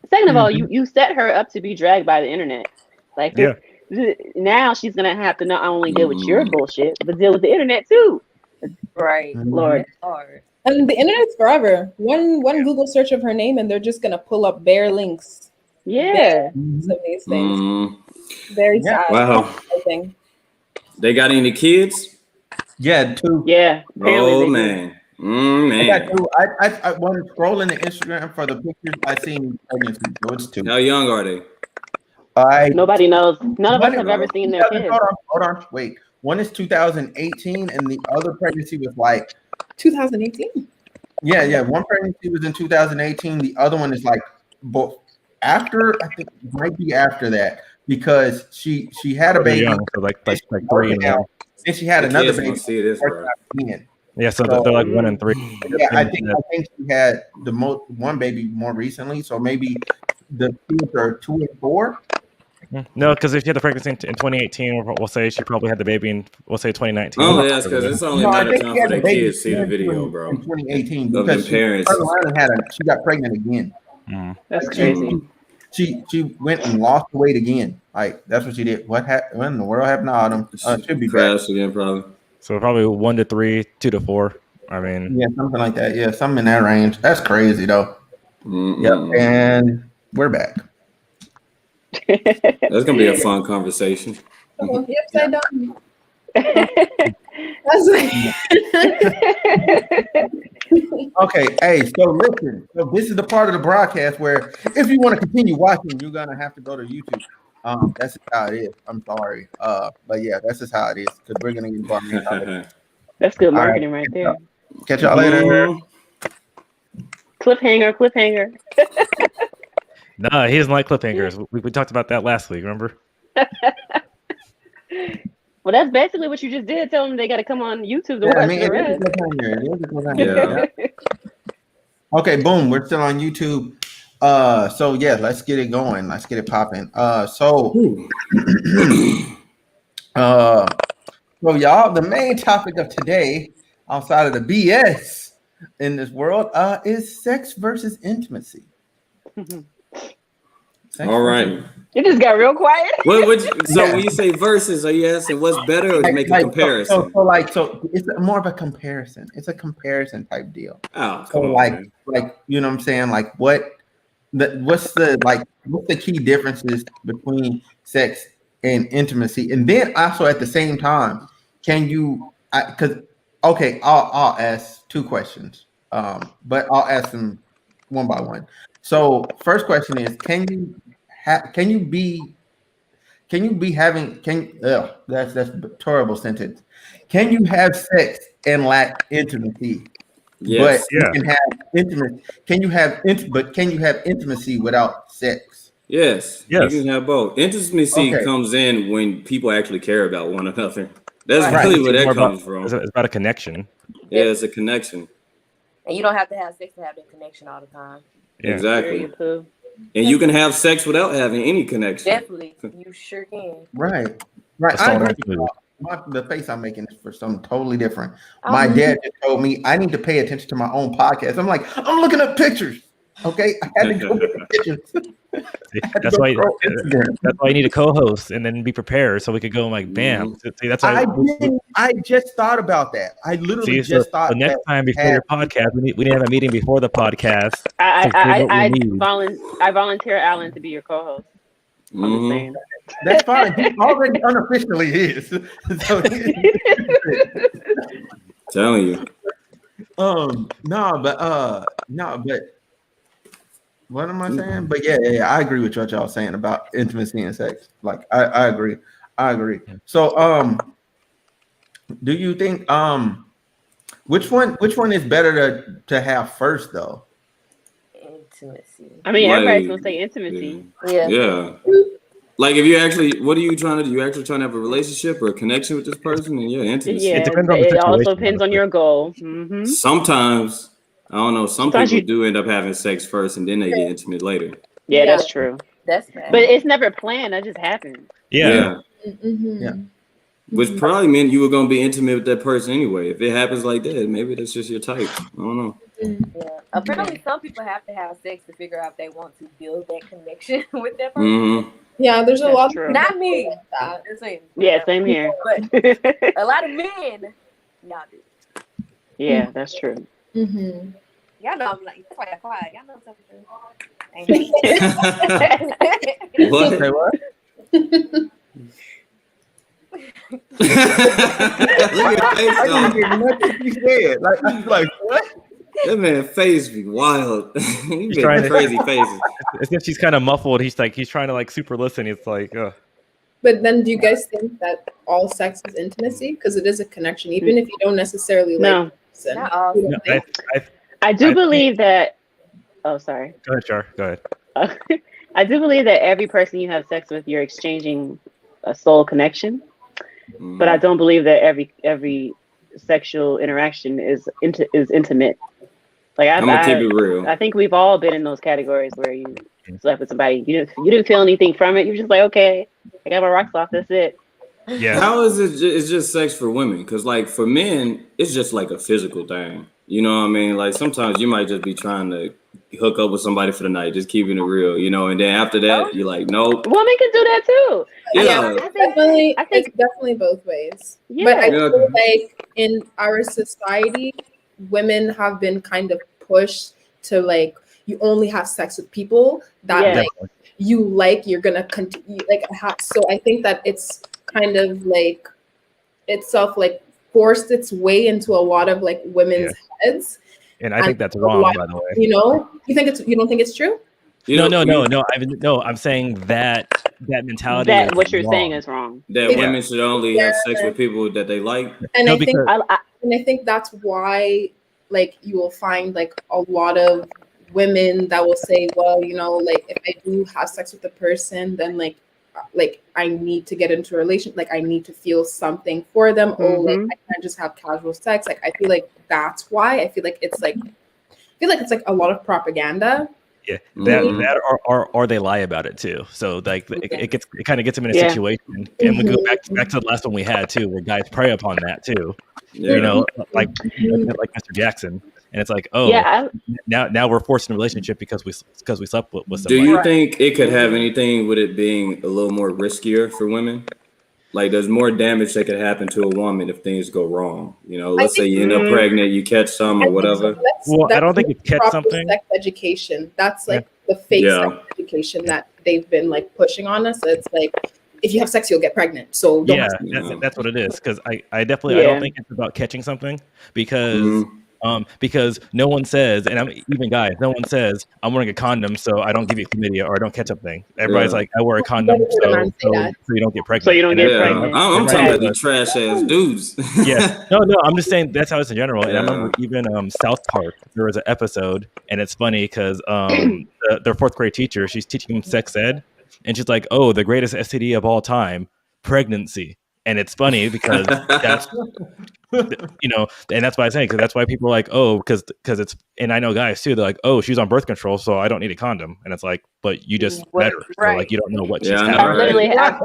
Second of all, you set her up to be dragged by the internet. Like, now she's gonna have to not only deal with your bullshit, but deal with the internet too. Right. Lord, That's hard. And the internet's forever. One Google search of her name and they're just gonna pull up bare links. yeah. Bare links of these things. Mm. Very sad. Wow. Thing. They got any kids? Yeah, too. Yeah. Apparently Oh they do. man. I got Man. two. I when scrolling the Instagram for the pictures, I seen pregnancy. So it's two. How young are they? Nobody knows. None of us have ever seen their kids. Hold on. Wait. One is 2018, and the other pregnancy was like 2018. Yeah. One pregnancy was in 2018. The other one is like both after. I think it might be after that because she had a baby. Young, so like 3 and 1. And she had The another kids baby. wanna see this, bro. Yeah, so they're like 1 and 3. Yeah, I think she had one baby more recently, so maybe the kids are 2 and 4. No, because if she had the pregnancy in 2018, we'll say she probably had the baby in, we'll say 2019. Oh, yes, because it's only a matter of time for their kids to see the in video, bro. In 2018, Of because the parents. she got pregnant again. That's crazy. She went and lost weight again. Like that's what she did. What in the world happened to Autumn? Should be crashed again, probably. So probably 1 to 3, 2 to 4. I mean, yeah, something like that. Yeah, something in that range. That's crazy though. Yep, and we're back. That's gonna be a fun conversation. Oh, the upside down. Okay, hey, so listen. So this is the part of the broadcast where if you want to continue watching, you're gonna have to go to YouTube. That's just how it is. I'm sorry. But yeah, that's just how it is because we're gonna get into our main topic. That's good marketing right there. Catch y'all later. Cliffhanger. no, he doesn't like cliffhangers. We talked about that last week, remember? Well, that's basically what you just did. Tell them they got to come on YouTube to watch the rest. It is a cliffhanger. Yeah. Okay, boom. We're still on YouTube. So yeah, let's get it going. Let's get it popping. So y'all, the main topic of today, outside of the BS in this world, is sex versus intimacy. All right. It just got real quiet. So when you say versus, are you asking what's better or to make a comparison? So it's more of a comparison. It's a comparison type deal. Oh, so like you know what I'm saying? Like what's the key differences between sex and intimacy? And then also at the same time, can you? Because okay, I'll ask two questions, but I'll ask them one by one. So first question is, can you be having that's a terrible sentence. Can you have sex and lack intimacy? Yes. But you can have intimacy. Can you have intimacy without sex? Yes. Yes. You can have both. Intimacy Okay. comes in when people actually care about one another. That's Right. really where that More comes about, from. it's about a connection. Yeah, it's a connection. And you don't have to have sex to have that connection all the time. Yeah. Exactly. Period, poo. And you can have sex without having any connection. Definitely, you sure can. Right. That's I all agree. right. The face I'm making is for something totally different. My dad just told me I need to pay attention to my own podcast. I'm like, I'm looking up pictures. Okay, I had to go get the pictures. That's why you need a co-host and then be prepared so we could go and like bam. See, that's why I just thought about that. I literally just thought. So next time before your podcast, we need to have a meeting before the podcast. I volunteer Alan to be your co-host. I'm just saying. That's fine. He already unofficially is. So Telling you. No, but what am I saying? But yeah, I agree with what y'all saying about intimacy and sex. Like I agree. So do you think which one is better to have first though? Intimacy. I mean, everybody's gonna say intimacy. Yeah. Like if you actually, what are you trying to do? You actually trying to have a relationship or a connection with this person? And yeah, intimacy. Yeah, it also depends on your goal. Mm-hmm. Sometimes, I don't know, some people do end up having sex first and then they get intimate later. Yeah, that's true. That's bad. But it's never planned. That just happens. Yeah. Yeah. Which probably meant you were going to be intimate with that person anyway. If it happens like that, maybe that's just your type. I don't know. Yeah. Apparently, some people have to have sex to figure out if they want to build that connection with that person. Mm-hmm. Yeah, there's a lot. True. Not me. Yeah, same here. But a lot of men not do. Yeah, that's true. Mm-hmm. Y'all know I'm like, that's why I quiet. Y'all know something true. What? Say what? Look at his face, I though. didn't hear nothing you said. Like I'm like, what? That man's face be wild. He's trying making to- crazy faces. As if she's kind of muffled. He's trying to like super listen. It's like, But then, do you guys think that all sex is intimacy? Because it is a connection, even if you don't necessarily like. No. Not all. You don't think? I do believe that. Oh, sorry. Go ahead, Char. Go ahead. I do believe that every person you have sex with, you're exchanging a soul connection. But I don't believe that every sexual interaction is intimate. Like I'm gonna keep it real. I think we've all been in those categories where you slept with somebody, you didn't feel anything from it. You're just like, okay, I got my rocks off. That's it. Yeah. How is it? It's just sex for women, because like for men, it's just like a physical thing. You know what I mean? Like sometimes you might just be trying to hook up with somebody for the night, just keeping it real, and then after that, you're like, nope. Women can do that too. Yeah. I think it's definitely both ways. Yeah. But I feel like in our society, women have been kind of pushed to like, you only have sex with people that like you're gonna continue so I think that it's kind of like itself like forced its way into a lot of like women's heads. And I think that's wrong, by the way. You don't think it's true? No. I'm saying that mentality. That what you're wrong. saying is wrong. That women should only have sex with people that they like. And No, I think that's why like you will find like a lot of women that will say, well, like if I do have sex with a person, then like I need to get into a relationship, like I need to feel something for them, or like I can't just have casual sex. Like I feel like that's why I feel like it's like a lot of propaganda. Yeah, that or they lie about it too. So like it kind of gets them in a situation, and we go back to the last one we had too, where guys prey upon that too. Yeah. Like Mr. Jaxn, and it's like, now we're forced in a relationship because we slept with somebody. Do you think it could have anything with it being a little more riskier for women? Like there's more damage that could happen to a woman if things go wrong. Let's say you end up pregnant, you catch some or whatever. I don't think you catch something. Sex education. That's like the fake sex education that they've been like pushing on us. So it's like if you have sex, you'll get pregnant. So don't Yeah, that's what it is. Because I definitely I don't think it's about catching something because no one says, and I'm even guys, no one says I'm wearing a condom so I don't give you chlamydia or I don't catch something. Everybody's like, I wear a condom so you don't get pregnant. So you don't get pregnant. I'm talking about the trash ass dudes. Yeah, no, I'm just saying that's how it's in general. And I remember even South Park, there was an episode, and it's funny because their fourth grade teacher, she's teaching them sex ed, and she's like, "Oh, the greatest STD of all time, pregnancy." And it's funny because that's and that's why I'm saying, because that's why people are like, oh, because it's, and I know guys too, they're like, oh, she's on birth control, so I don't need a condom, and it's like, but you just met her, so like you don't know what she's having. I've literally had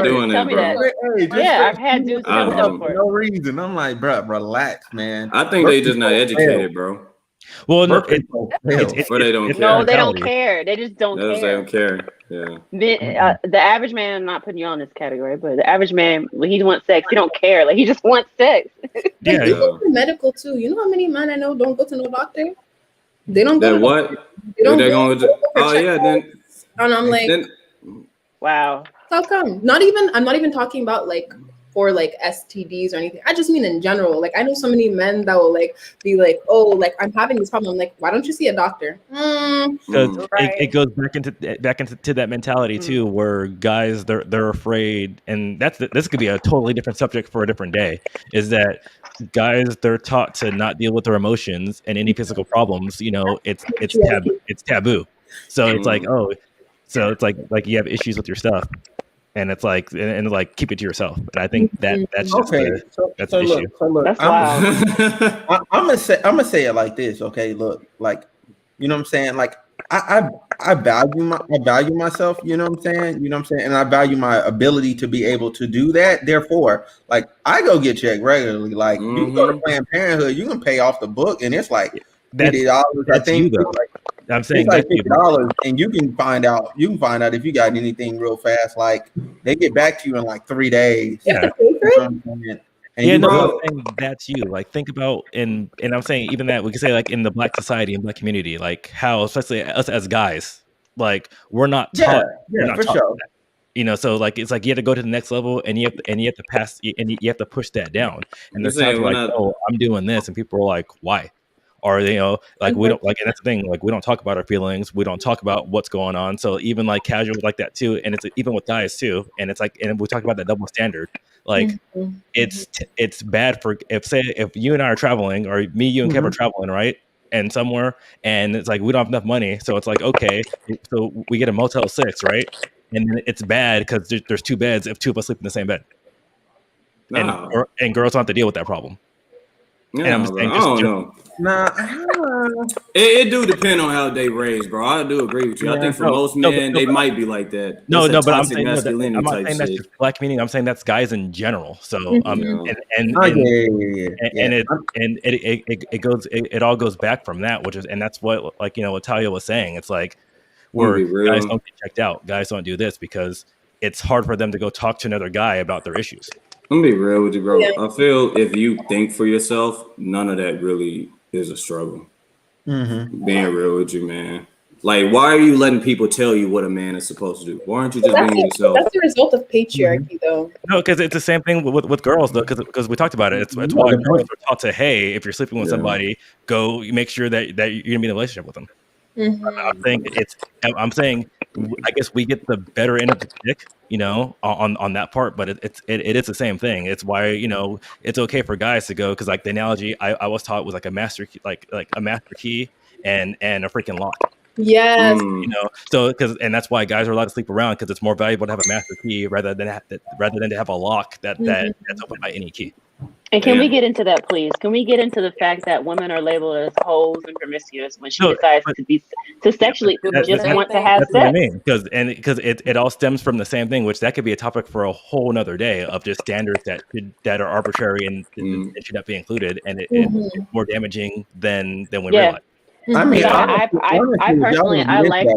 dudes tell me that. Yeah, I've had dudes tell me that before. No reason. I'm like, bro, relax, man. I think they just not educated, bro. Well, no, or they don't care. No, they don't care. They just don't care. They don't care. Yeah. The average man, I'm not putting you on this category, but the average man, when he wants sex, he don't care. Like he just wants sex. Yeah. You go to medical too. You know how many men I know don't go to no doctor? They don't go. What? They don't go. Then. And I'm like, wow. How come? I'm not even talking about like for like STDs or anything. I just mean in general. Like I know so many men that will like be like, oh, like I'm having this problem. I'm like, why don't you see a doctor? Because it goes back into that mentality too, where guys they're afraid, and this could be a totally different subject for a different day. Is that guys, they're taught to not deal with their emotions and any physical problems. You know, it's taboo. So it's like, oh, so it's like you have issues with your stuff. And it's like, and like, keep it to yourself. And I think that's just that's the issue. That's wild. I'm gonna say it like this. Okay, look, like, you know what I'm saying? Like, I value myself. You know what I'm saying? You know what I'm saying? And I value my ability to be able to do that. Therefore, like, I go get checked regularly. Like, you can go to Planned Parenthood, you can pay off the book, and it's like $50. I think. I'm saying it's like $50, and you can find out if you got anything real fast. Like they get back to you in like 3 days. Yeah. I'm saying that's you. Like think about and I'm saying even that we can say like in the Black society and Black community, like how especially us as guys, like we're not taught. Yeah, for sure. That. You know, so like it's like you have to go to the next level, and you have to pass, and you have to push that down. And there's times like, oh, I'm doing this, and people are like, why? Or you know, like we don't like, and that's the thing. Like we don't talk about our feelings. We don't talk about what's going on. So even like casual like that too, and it's even with guys too. And it's like, and we talk about that double standard. Like it's bad for if you and I are traveling, or me, you, and Kev are traveling, right? And somewhere, and it's like we don't have enough money, so it's like okay, so we get a Motel 6, right? And then it's bad because there's 2 beds if 2 of us sleep in the same bed, and girls don't have to deal with that problem. Yeah, and I'm just saying, I don't know. It do depend on how they raised, bro. I do agree with you. I think for most men, they might be like that. But I'm saying I'm not saying that's just Black meaning. I'm saying that's guys in general. So it all goes back from that, which is, and that's what, like, you know, what Talia was saying. It's like where guys don't get checked out, guys don't do this because it's hard for them to go talk to another guy about their issues. I'm gonna be real with you, bro. Yeah. I feel if you think for yourself, none of that really is a struggle. Being real with you, man. Like, why are you letting people tell you what a man is supposed to do? Why aren't you just being yourself? That's the result of patriarchy, though. No, because it's the same thing with girls, though. Because we talked about it. It's why girls are taught to, hey, if you're sleeping with somebody, go make sure that you're gonna be in a relationship with them. I'm saying I guess we get the better end of the stick, you know, on that part, but it is the same thing. It's why, you know, it's okay for guys to go, because like the analogy I was taught was like a master key, like a master key and a freaking lock. Yes. You know, so and that's why guys are allowed to sleep around, because it's more valuable to have a master key rather than to have a lock that's opened by any key. And can we get into that, please? Can we get into the fact that women are labeled as hoes and promiscuous when she decides to sexually want to have sex? What I mean, because it all stems from the same thing, which that could be a topic for a whole nother day of just standards that are arbitrary and should not be included, and it's more damaging than we realize. I mean, I personally like.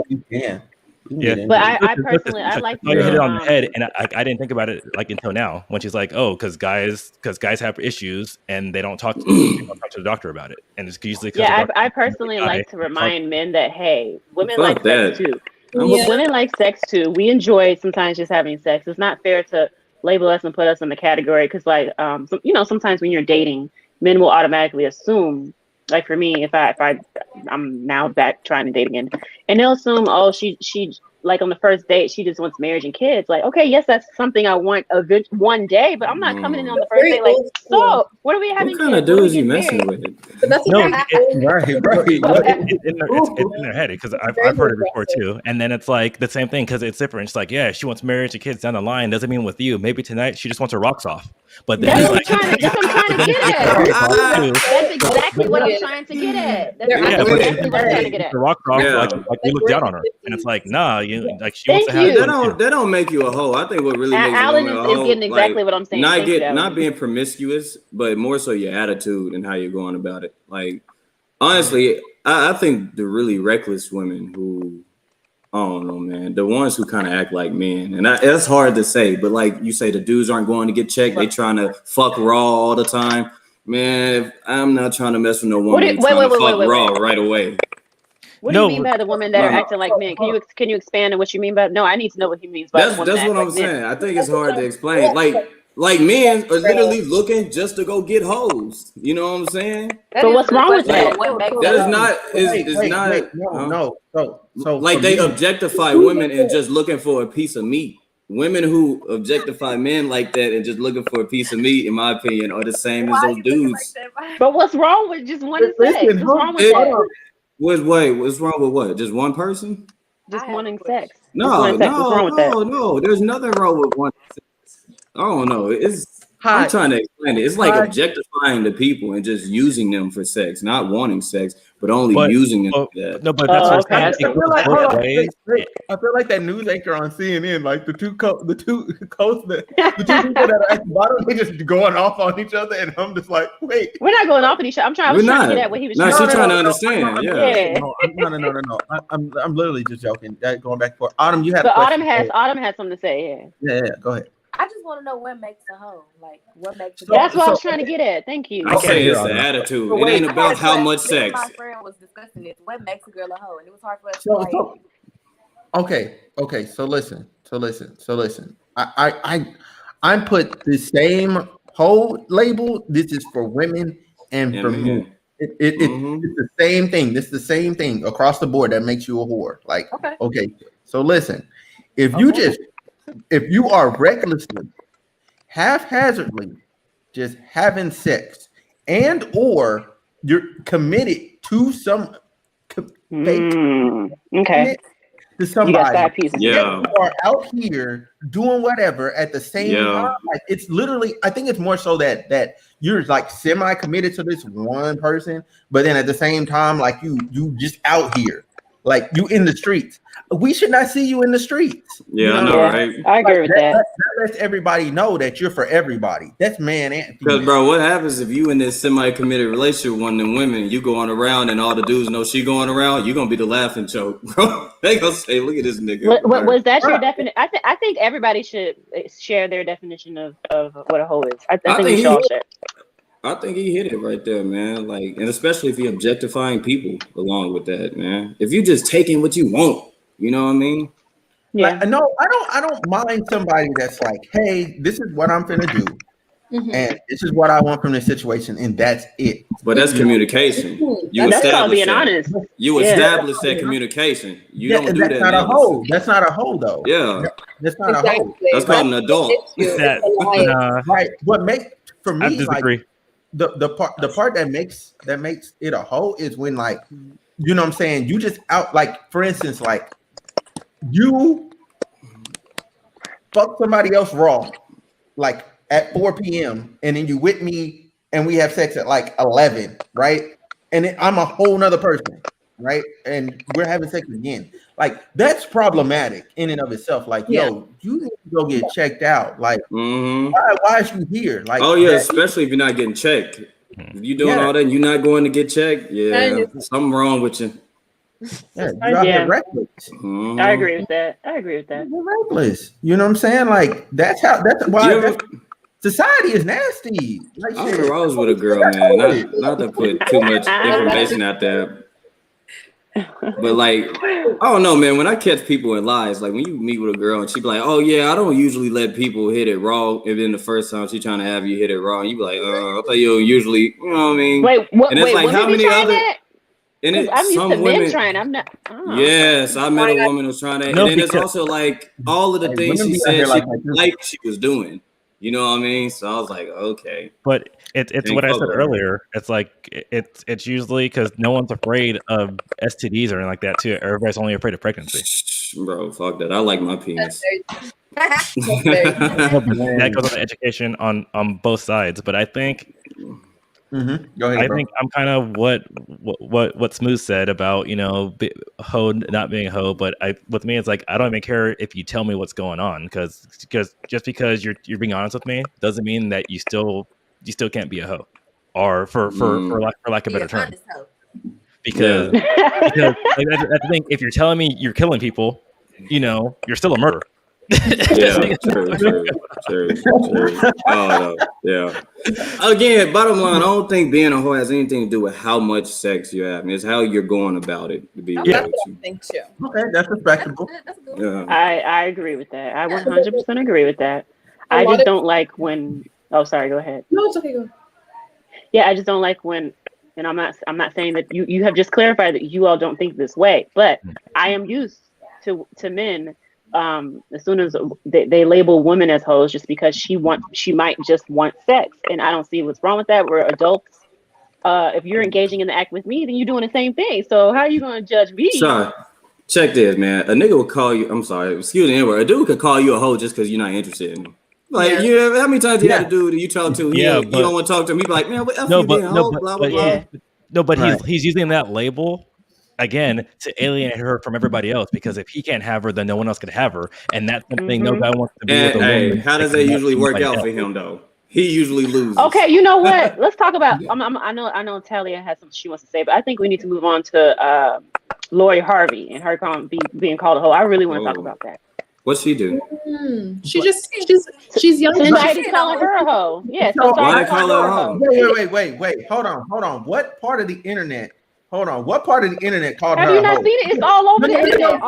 But I personally like you hit it on the head, and I didn't think about it like until now when she's like, oh, because guys have issues and they don't talk to the doctor about it, and it's usually I personally like to remind men that, hey, women like sex too. Women like sex too. We enjoy sometimes just having sex. It's not fair to label us and put us in the category because, like, sometimes when you're dating, men will automatically assume. Like for me, if I'm now back trying to date again, and they'll assume, oh, she like on the first date, she just wants marriage and kids. Like, okay, yes, that's something I want one day, but I'm not coming in on the first date like, so what are we having? What kind of dudes you messing with? But that's No, right. it's in their head because I've heard it before too. And then it's like the same thing because it's different. It's like, yeah, she wants marriage and kids down the line. Doesn't mean with you. Maybe tonight she just wants her rocks off. But then That's what I'm trying to get at. That's exactly what I'm trying to get at. That's exactly what I'm trying to get at. The rock off, like you look down on her, and it's like, nah, you like she wants to have. That don't make you a hoe. I think what really makes Alan a is hoe, getting exactly what I'm saying. Not being promiscuous, but more so your attitude and how you're going about it. Like honestly, I think the really reckless women who, I don't know, man, the ones who kind of act like men, and that's hard to say, but like you say, the dudes aren't going to get checked. They trying to fuck raw all the time. Man, I'm not trying to mess with no woman who's trying to fuck raw right away. What do you mean by the women that are acting like men? Can you expand on what you mean by? No, I need to know what he means by. That's what I'm saying. I think it's hard to explain. Like men are literally looking just to go get hoes. You know what I'm saying? So what's wrong with that? That is not. It's not. No. So like they objectify women and just looking for a piece of meat. Women who objectify men like that and just looking for a piece of meat, in my opinion, are the same as those dudes. But what's wrong with just wanting sex? What's wrong with that? What's wrong with what? Just one person? Just wanting sex. No. There's nothing wrong with one. I don't know. I'm trying to explain it. It's like objectifying the people and just using them for sex, not wanting sex, but only using them for that. No, but that's what I'm saying. I feel like that news anchor on CNN, like the two people that are at the bottom, they just going off on each other, and I'm just like, wait. We're not going off on each other. I was trying to get at what he was trying to trying to understand. No. I'm literally just joking. Going back for Autumn, you have. But Autumn has something to say. Yeah. Go ahead. I just want to know what makes a hoe. Like, what makes. That's what I was trying to get at. Thank you. I say it's the attitude. It ain't about how much sex. My friend was discussing this. What makes a girl a hoe, and it was hard for us to like. Okay. So listen. I put the same hoe label. This is for women and for men. It's the same thing. This is the same thing across the board that makes you a whore. Like, okay. So listen, if you are recklessly, haphazardly, just having sex, and or you're committed to some to somebody, you are out here doing whatever at the same time. Like it's literally, I think it's more so that you're like semi-committed to this one person, but then at the same time, like you just out here. Like you in the streets. We should not see you in the streets. Yeah, I know, right? I agree with that. That lets everybody know that you're for everybody. That's man and female. Because, bro, what happens if you in this semi-committed relationship with one of them women, you going around and all the dudes know she going around, you going to be the laughing joke, bro. They going to say, look at this nigga. Was that your definition? I think everybody should share their definition of what a hoe is. I think we should all share. I think he hit it right there, man. Like, and especially if you're objectifying people along with that, man. If you just taking what you want, you know what I mean? Yeah. Like, no, I don't mind somebody that's like, hey, this is what I'm gonna do, and this is what I want from this situation, and that's it. But that's communication. You establish being honest. You establish that communication. You don't do that. That's not a hoe. That's not a hoe, though. Yeah, that's not a hoe. That's called an adult. Right. What makes for me, I disagree. Like, the part that makes it a hoe is when, like, you know what I'm saying, you just out, like, for instance, like you fuck somebody else wrong like at 4 p.m. and then you with me and we have sex at like 11, right? And then I'm a whole nother person, right? And we're having sex again. Like that's problematic in and of itself. Like, yo, you need to go get checked out. Like, why is you here? Like, especially if you're not getting checked. If you doing all that and you're not going to get checked, something wrong with you. You're reckless. I agree with that. You're reckless. You know what I'm saying? Like that's why society is nasty. Like, I was with a girl, man. Not to put too much information out there. But like, I don't know, man. When I catch people in lies, like when you meet with a girl and she be like, "Oh yeah, I don't usually let people hit it raw," and then the first time she trying to have you hit it raw, and you be like, I thought you usually, you know what I mean? Wait, what? And it's Wait, like how women be many trying other? that? And Because it I'm used some to men women trying. I'm not. Yes, I met a woman who was trying that, No, and then it's because- also like all of the Hey, things women she be out said here she like that, too. like she was doing. You know what I mean? So I was like, okay. But it's Can't what I fuck said with her. earlier. It's like it's usually because no one's afraid of STDs or anything like that too. Everybody's only afraid of pregnancy. Bro, fuck that. I like my penis. No, but that goes on the education on both sides. But I think Go ahead, I bro. think I'm kind of what Smooth said about hoe not being a hoe. But with me, it's like I don't even care if you tell me what's going on because just because you're being honest with me doesn't mean that you still can't be a hoe, or for lack of a better term. Because like, I think if you're telling me you're killing people, you're still a murderer. Yeah, true. Oh no, yeah. Again, bottom line, I don't think being a hoe has anything to do with how much sex you have. It's how you're going about it. To be real That's with what you. I think too. Okay, that's respectable. Yeah. I agree with that. I 100% agree with that. A I lot just of- don't like when. Oh, sorry. Go ahead. No, it's okay. Go. Yeah, I just don't like when. And I'm not saying that you have just clarified that you all don't think this way, but I am used to men. As soon as they label women as hoes, just because she might just want sex, and I don't see what's wrong with that. We're adults. If you're engaging in the act with me, then you're doing the same thing. So how are you going to judge me? Sorry. Check this, man. A nigga will call you. I'm sorry. Excuse the N-word. A dude could call you a hoe just because you're not interested in him. Like, how many times you had a dude that you talk to? You don't want to talk to him. He be like, man, what else you being hoe? Blah blah blah. No, but he's using that label again to alienate her from everybody else because if he can't have her, then no one else can have her, and that's something no guy wants to be with a woman. How does that usually work out for him though? He usually loses. Okay, you know what? Let's talk about. I know Talia has something she wants to say, but I think we need to move on to Lori Harvey and her being called a hoe. I really want to talk about that. What's she do? She's young. Somebody's calling her a hoe. Yeah, so why call her a hoe? Wait. Hold on. What part of the internet? Hold on. What part of the internet called her? Have you not seen it? It's all over the internet.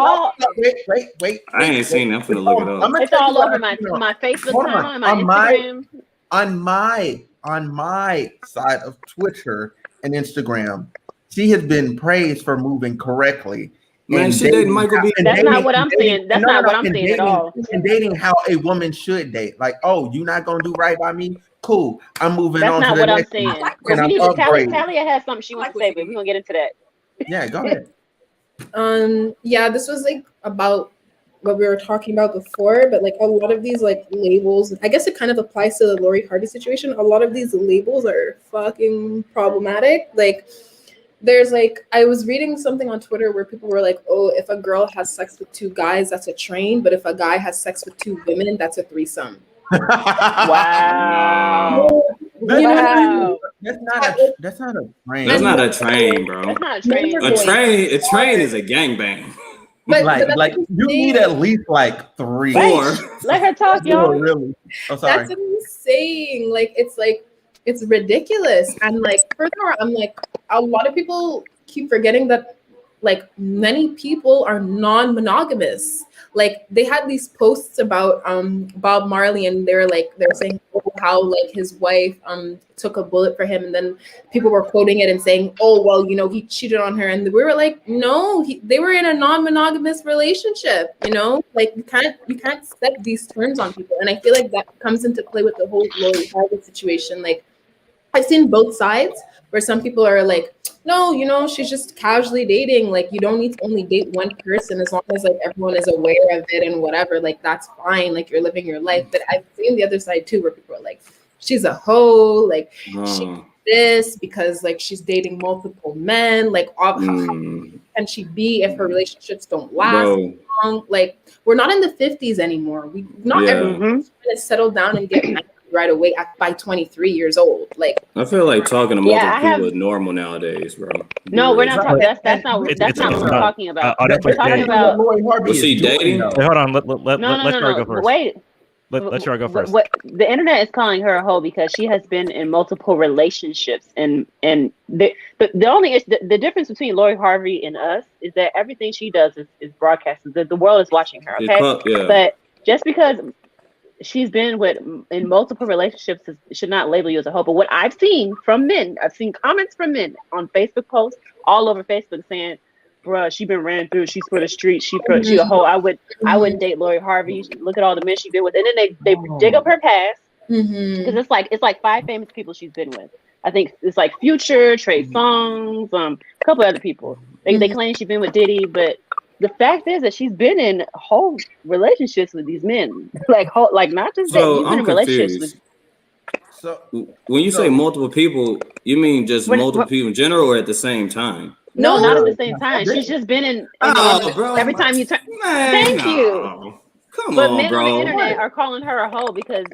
Wait. I ain't seen it. I'm finna look it up. It's all over my Facebook timeline, my Instagram. On my side of Twitter and Instagram, she has been praised for moving correctly. Man, she dating Michael B. That's not what I'm saying. That's not what I'm saying at all. And dating how a woman should date. Like, oh, you're not gonna do right by me? Cool. I'm moving on to the next. That's not what I'm saying. Talia has something she wants to say, but we're gonna get into that. Yeah, go ahead. Yeah, this was like about what we were talking about before, but like a lot of these like labels, I guess it kind of applies to the Lori Harvey situation. A lot of these labels are fucking problematic. Like there's like, I was reading something on Twitter where people were like, oh, if a girl has sex with 2 guys, that's a train. But if a guy has sex with 2 women, that's a threesome. Wow. That's not a train. That's not a train, bro. That's not a train. A train is a gangbang. But like you need at least like 3. 4. Let her talk, y'all. Really? Oh, sorry. That's what I'm saying. Like it's ridiculous. And like furthermore, I'm like a lot of people keep forgetting that like many people are non-monogamous. Like they had these posts about Bob Marley, and they're saying how like his wife took a bullet for him, and then people were quoting it and saying, oh well, he cheated on her, and we were like, no, they were in a non-monogamous relationship. Like you can't set these terms on people, and I feel like that comes into play with the whole Lori Harvey situation. Like I've seen both sides, where some people are like, no, she's just casually dating. Like, you don't need to only date one person as long as like everyone is aware of it and whatever. Like, that's fine. Like, you're living your life. But I've seen the other side too, where people are like, she's a hoe. Like, she this because like she's dating multiple men. Like, how can she be if her relationships don't last long? Like, we're not in the 50s anymore. Everyone's trying to settle down and get married right away by 23 years old. Like, I feel like talking to multiple people is normal nowadays, bro. No, we're not talking. That's not what we're talking about. We're talking about. Was she dating? Hold on. Let her go first. Wait. let y'all go first. What the internet is calling her a hoe because she has been in multiple relationships, and the difference between Lori Harvey and us is that everything she does is broadcasted. The world is watching her. Okay, but just because she's been in multiple relationships should not label you as a hoe. But what I've seen from men, I've seen comments from men on Facebook posts all over Facebook saying, bruh, she been ran through. She's for the streets. She a hoe. I wouldn't date Lori Harvey. Look at all the men she's been with. And then they dig up her past because it's like 5 famous people she's been with. I think it's like Future, Trey Songz, a couple other people. They claim she's been with Diddy, but the fact is that she's been in whole relationships with these men. Like not just that she's been in relationships with. So when you say multiple people, you mean just multiple people in general, or at the same time? No, not at the same time. She's just been in bro, every time you turn. Thank you. Come but on, men bro. on the internet are calling her a hoe because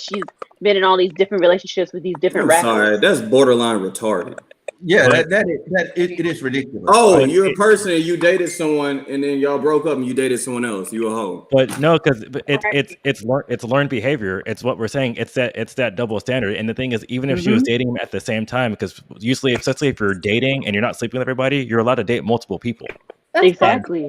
she's been in all these different relationships with these different rappers. Sorry, that's borderline retarded. Yeah, it is ridiculous. Oh, you're a person and you dated someone and then y'all broke up and you dated someone else. You a hoe. But no, because it's learned behavior. It's what we're saying. It's that double standard. And the thing is, even if she was dating him at the same time, because usually, especially if you're dating and you're not sleeping with everybody, you're allowed to date multiple people. Exactly.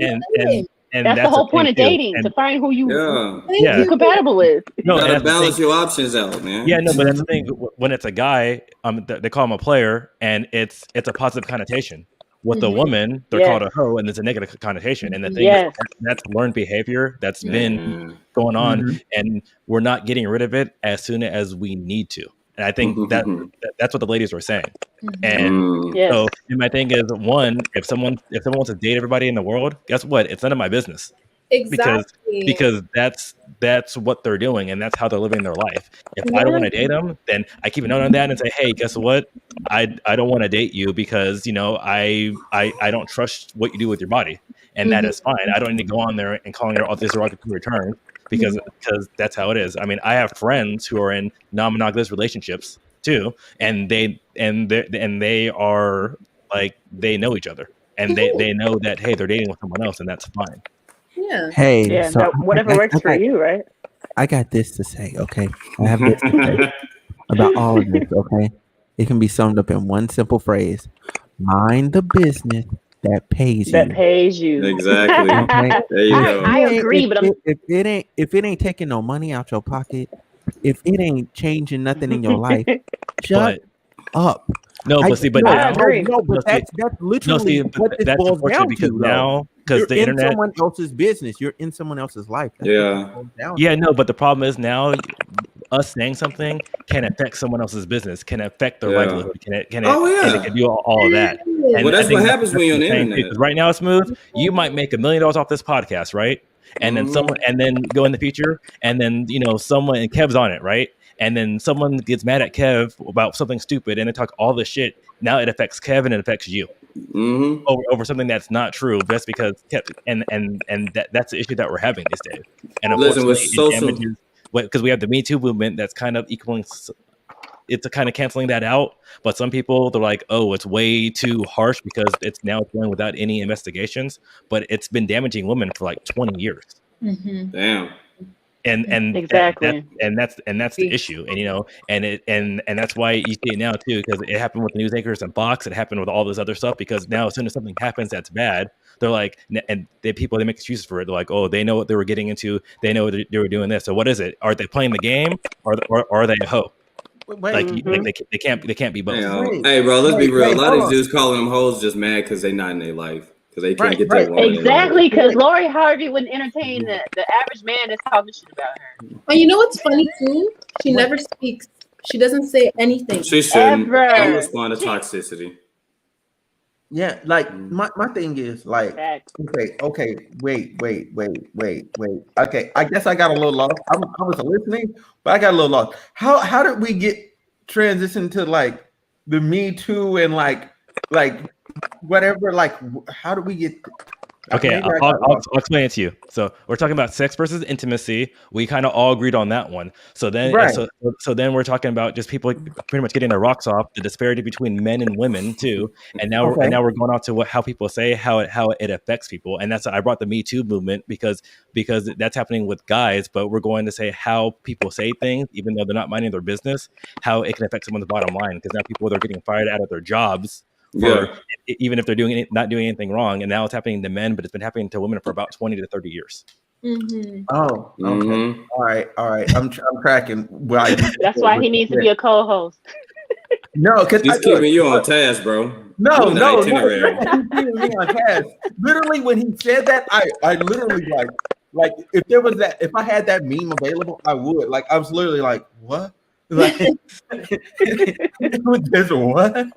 And that's the whole point of dating, to find who you're compatible with. No, you gotta balance your options out, man. Yeah, no, but that's the thing. When it's a guy, they call him a player, and it's a positive connotation. With a woman, they're called a hoe, and there's a negative connotation. And the thing is, that's learned behavior that's been going on, and we're not getting rid of it as soon as we need to. And I think that's what the ladies were saying. And so, and my thing is, one, if someone wants to date everybody in the world, guess what? It's none of my business. Exactly. Because that's what they're doing, and that's how they're living their life. If I don't want to date them, then I keep a note on that and say, hey, guess what? I don't want to date you because I don't trust what you do with your body, and that is fine. I don't need to go on there and calling it all these derogatory terms. Because that's how it is. I mean, I have friends who are in non-monogamous relationships too, and they are like, they know each other, and they know that, hey, they're dating with someone else, and that's fine. Yeah. Hey, yeah. So whatever works for you, right? I got this to say. Okay, I have this to say about all of this. Okay, it can be summed up in one simple phrase: mind the business that pays you. Exactly. Okay? There you go. I agree, but if it ain't taking no money out your pocket, if it ain't changing nothing in your life, shut up. No, but see, but I agree. No, but that's literally what this boils down because to. Now, because the internet, in someone else's business, you're in someone else's life. That's no, but the problem is now, us saying something can affect someone else's business, can affect their livelihood, and it can do all of that. And well, that's what happens when you're on the internet. Because right now, Smooth, you might make $1 million off this podcast, right? And then someone, and then go in the future, and then someone, and Kev's on it, right? And then someone gets mad at Kev about something stupid, and they talk all this shit. Now it affects Kev and it affects you over something that's not true. That's because Kev, and that's the issue that we're having these days. And unfortunately, because we have the Me Too movement that's kind of equaling. It's a kind of canceling that out, but some people, they're like, oh, it's way too harsh because it's going without any investigations, but it's been damaging women for like 20 years. Damn. And exactly, that's the issue, and that's why you see it now too, because it happened with news anchors and Fox. It happened with all this other stuff, because now as soon as something happens that's bad, they're like, and they make excuses for it. They're like, oh, they know what they were getting into, they know they were doing this. So what is it? Are they playing the game, or are they a hoe? Like they can't be both. Hey, bro, let's be real. A lot of these dudes calling them hoes just mad because they not in their life. Because they can't get that one. Exactly, because Lori Harvey wouldn't entertain the average man that's talking shit about her. And you know what's funny too? She never speaks. She doesn't say anything. She shouldn't. Don't respond to toxicity. Yeah, like my thing is like, okay, wait. Okay, I guess I got a little lost. I was listening, but I got a little lost. How did we get transition to like the Me Too and like whatever? Like, how do we get? Okay, Maybe I I'll got lost. explain it to you. So we're talking about sex versus intimacy. We kind of all agreed on that one. So then, Right. so then we're talking about just people pretty much getting their rocks off. The disparity between men and women too. And now, Okay. we're going on to how people say how it affects people. And that's I brought the Me Too movement because that's happening with guys. But we're going to say how people say things, even though they're not minding their business, how it can affect someone's bottom line. Because now people are getting fired out of their jobs. Even if they're not doing anything wrong, and now it's happening to men, but it's been happening to women for about 20 to 30 years. Mm-hmm. Oh, okay. All right. I'm tracking. Well, That's why he needs to be a co-host. No, because he's keeping you on task, bro. No. Itinerary. He's keeping me on task. Literally, when he said that, I literally like if there was that, if I had that meme available, I would. Like, I was literally like, what? Like, it was just what? And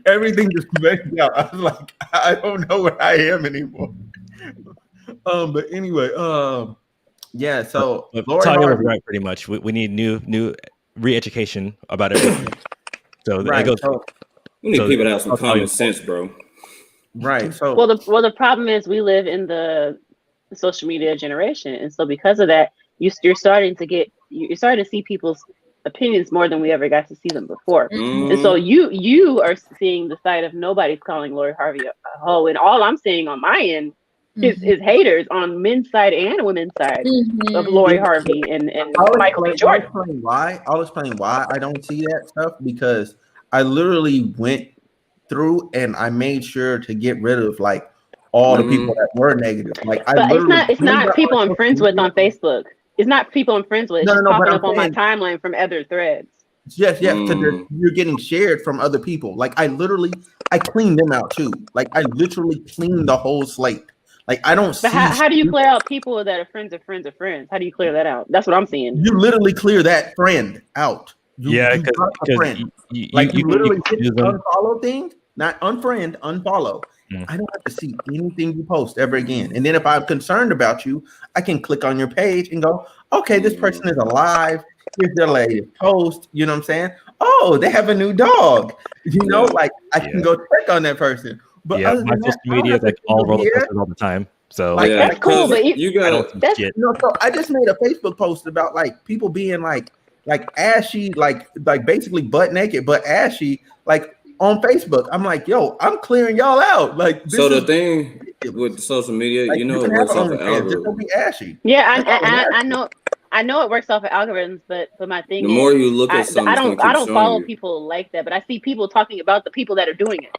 everything just messed out. I was like, I don't know where I am anymore. But anyway, yeah. So Talia was right, pretty much. We need new re-education about everything. So right. We need people to have some common sense, bro. Right. So well, the problem is we live in the social media generation, and so because of that, you're starting to see people's opinions more than we ever got to see them before. And so you are seeing the side of nobody's calling Lori Harvey a hoe, and all I'm seeing on my end is haters on men's side and women's side of Lori Harvey and Michael B. Jordan. I'll explain why I don't see that stuff, because I literally went through and I made sure to get rid of like all the people that were negative. Like, it's not people I'm friends with on Facebook. It's not people I'm friends with. It's just popping up on my timeline from other threads. Yes, because you're getting shared from other people. Like, I cleaned them out too. Like, I literally cleaned the whole slate. Like, I don't see. But how do you clear out people that are friends of friends of friends? How do you clear that out? That's what I'm seeing. You literally clear that friend out. You literally hit unfollow thing, not unfriend, unfollow. I don't have to see anything you post ever again. And then if I'm concerned about you, I can click on your page and go, okay, this person is alive. Here's their latest post. You know what I'm saying? Oh, they have a new dog. You know, like I can go check on that person. But my social media is like all roller coasters all the time. So like, that's cool, but you got so I just made a Facebook post about like people being like ashy, like basically butt naked, but ashy, like on Facebook. I'm like, yo, I'm clearing y'all out. Like, so the thing with social media, like, you know, it works off of algorithms. Don't be ashy. Yeah, I know it works off of algorithms, but my thing the is, more you look at something, I don't follow people like that, but I see people talking about the people that are doing it.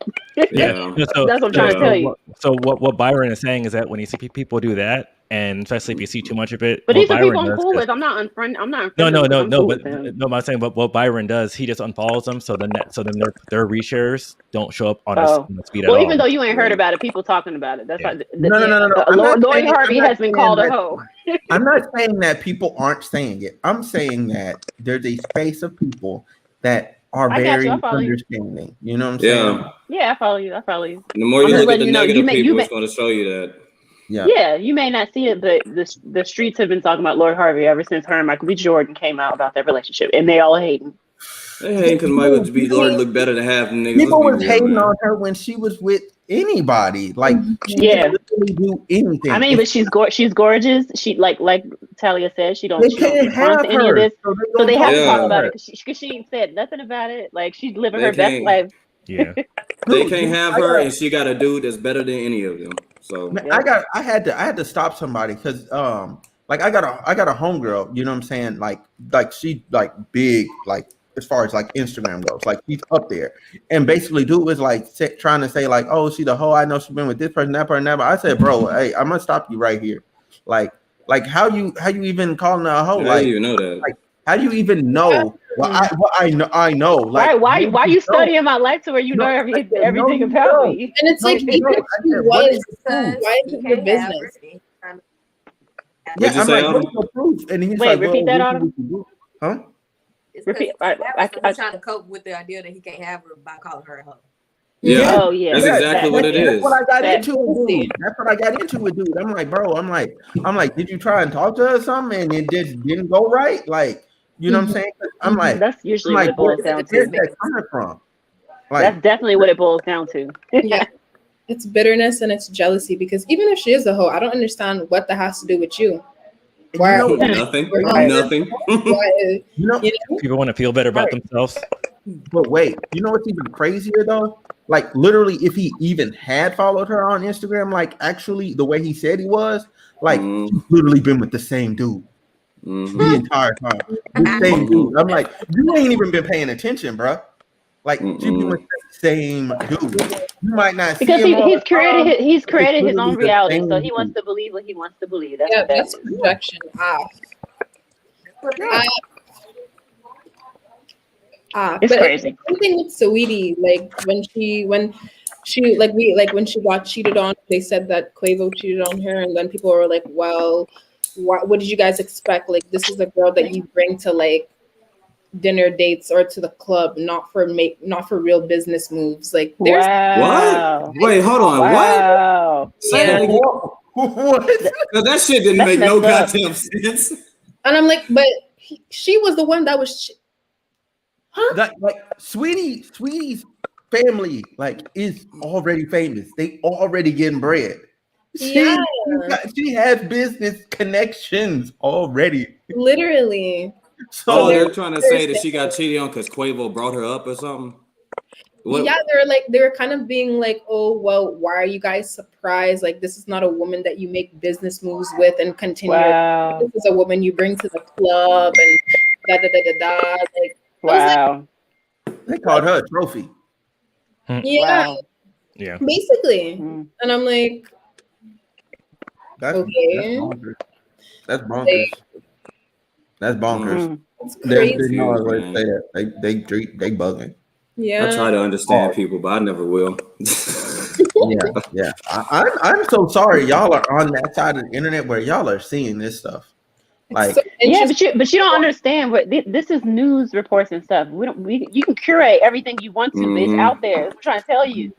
That's what I'm trying to tell you. So what Byron is saying is that when you see people do that, and especially if you see too much of it, but these are people I'm cool with. I'm not unfriended. No. I'm saying, but what Byron does, he just unfollows them, so then their reshares don't show up on his feed at all. Well, even though you ain't heard about it, people talking about it. That's no. Lori Harvey has been called a hoe. I'm not saying that people aren't saying it. I'm saying that there's a space of people that are very understanding. You know what I'm saying? Yeah, I follow you. And the more you look at the negative people, it's going to show you that. Yeah, you may not see it, but the streets have been talking about Lori Harvey ever since her and Michael B. Jordan came out about their relationship, and they all hating. They hating because Michael B. Jordan looked better than half the niggas. People was hating on her when she was with anybody. Like, she didn't literally do anything. I mean, but she's gorgeous. She like Talia said, she don't respond to any of this, so they have to talk about it because she said nothing about it. Like, she's living her best life. Yeah, they can't have her, and she got a dude that's better than any of them. So I had to stop somebody because like I got a homegirl, you know what I'm saying? Like she like big, like as far as like Instagram goes, like she's up there. And basically dude was like trying to say like, oh, she the hoe, I know she's been with this person, that person, that. But I said, bro, hey, I'm gonna stop you right here. Like how you even calling her a hoe? How do you know that? Like, how do you even know what I know? Like, why you studying my life to where you know everything about me? And it's like, even if she was, why is it your business? Yeah, I'm like, what's the proof? And he's like, repeat that, Autumn? Huh? Repeat. I'm trying to cope with the idea that he can't have her by calling her a hoe. Yeah. Oh yeah. That's exactly what it is. That's what I got into with dude. That's what I got into with dude. I'm like, bro, I'm like, did you try and talk to her or something and it just didn't go right? Like, you know what I'm saying? I'm like, that's usually what it boils down to. Where's that coming from? Like, that's definitely what it boils down to. Yeah. It's bitterness and it's jealousy because even if she is a hoe, I don't understand what that has to do with you. Why? You know, Nothing. Why- Nothing. why- you know, People want to feel better about Right. themselves. but wait, you know what's even crazier though? Like literally, if he even had followed her on Instagram, like actually the way he said he was, like he's literally been with the same dude the entire time. The same dude. I'm like, you ain't even been paying attention, bro. Like she been with the same dude. You might not see Because him all he's the time, created his but it's own literally the reality, same so he dude. wants to believe what he wants to believe. That's Yeah, what that that's is. projection. It's But crazy. something with Saweetie, like when she got cheated on, they said that Quavo cheated on her, and then people were like, "Well, what did you guys expect? Like, this is a girl that you bring to like dinner dates or to the club, not for real business moves." Like, there's Wow. What? Wait, hold on. Wow. Say that again. What? 'Cause that shit didn't That's make no messed up. goddamn sense. And I'm like, but she was the one that was. Like Sweetie's family like is already famous. They already getting bread. Yeah. She has business connections already. Literally. So They're trying to say that she got cheated on because Quavo brought her up or something. What? Yeah, they were kind of being like, "Oh, well, why are you guys surprised? Like, this is not a woman that you make business moves with and continue. Wow. This is a woman you bring to the club and da da da da da." Like, Wow. they called her a trophy. yeah, Wow. Yeah. basically. Mm. And I'm like, That's okay, bonkers. That's bonkers. That's bonkers. Mm. it's There's crazy. no other way man. to say that. They bugging. Yeah, I try to understand people, but I never will. Yeah. I'm so sorry. Y'all are on that side of the internet where y'all are seeing this stuff. Like, so Yeah, interesting. but you don't understand what this is. News reports and stuff. You can curate everything you want to, but it's out there. I'm trying to tell you.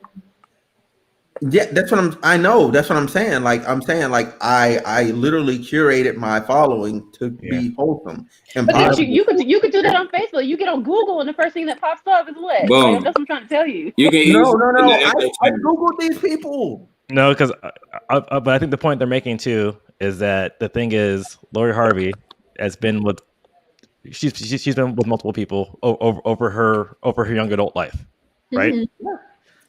yeah, that's what I know. That's what I'm saying. Like, I literally curated my following to be wholesome and But positive. you could do that on Facebook. You get on Google, and the first thing that pops up is what? Boom. Like, that's what I'm trying to tell you. You can No. use I Googled these people. No, because but I think the point they're making too is that the thing is Lori Harvey has been with she's been with multiple people over her young adult life, right? Mhm.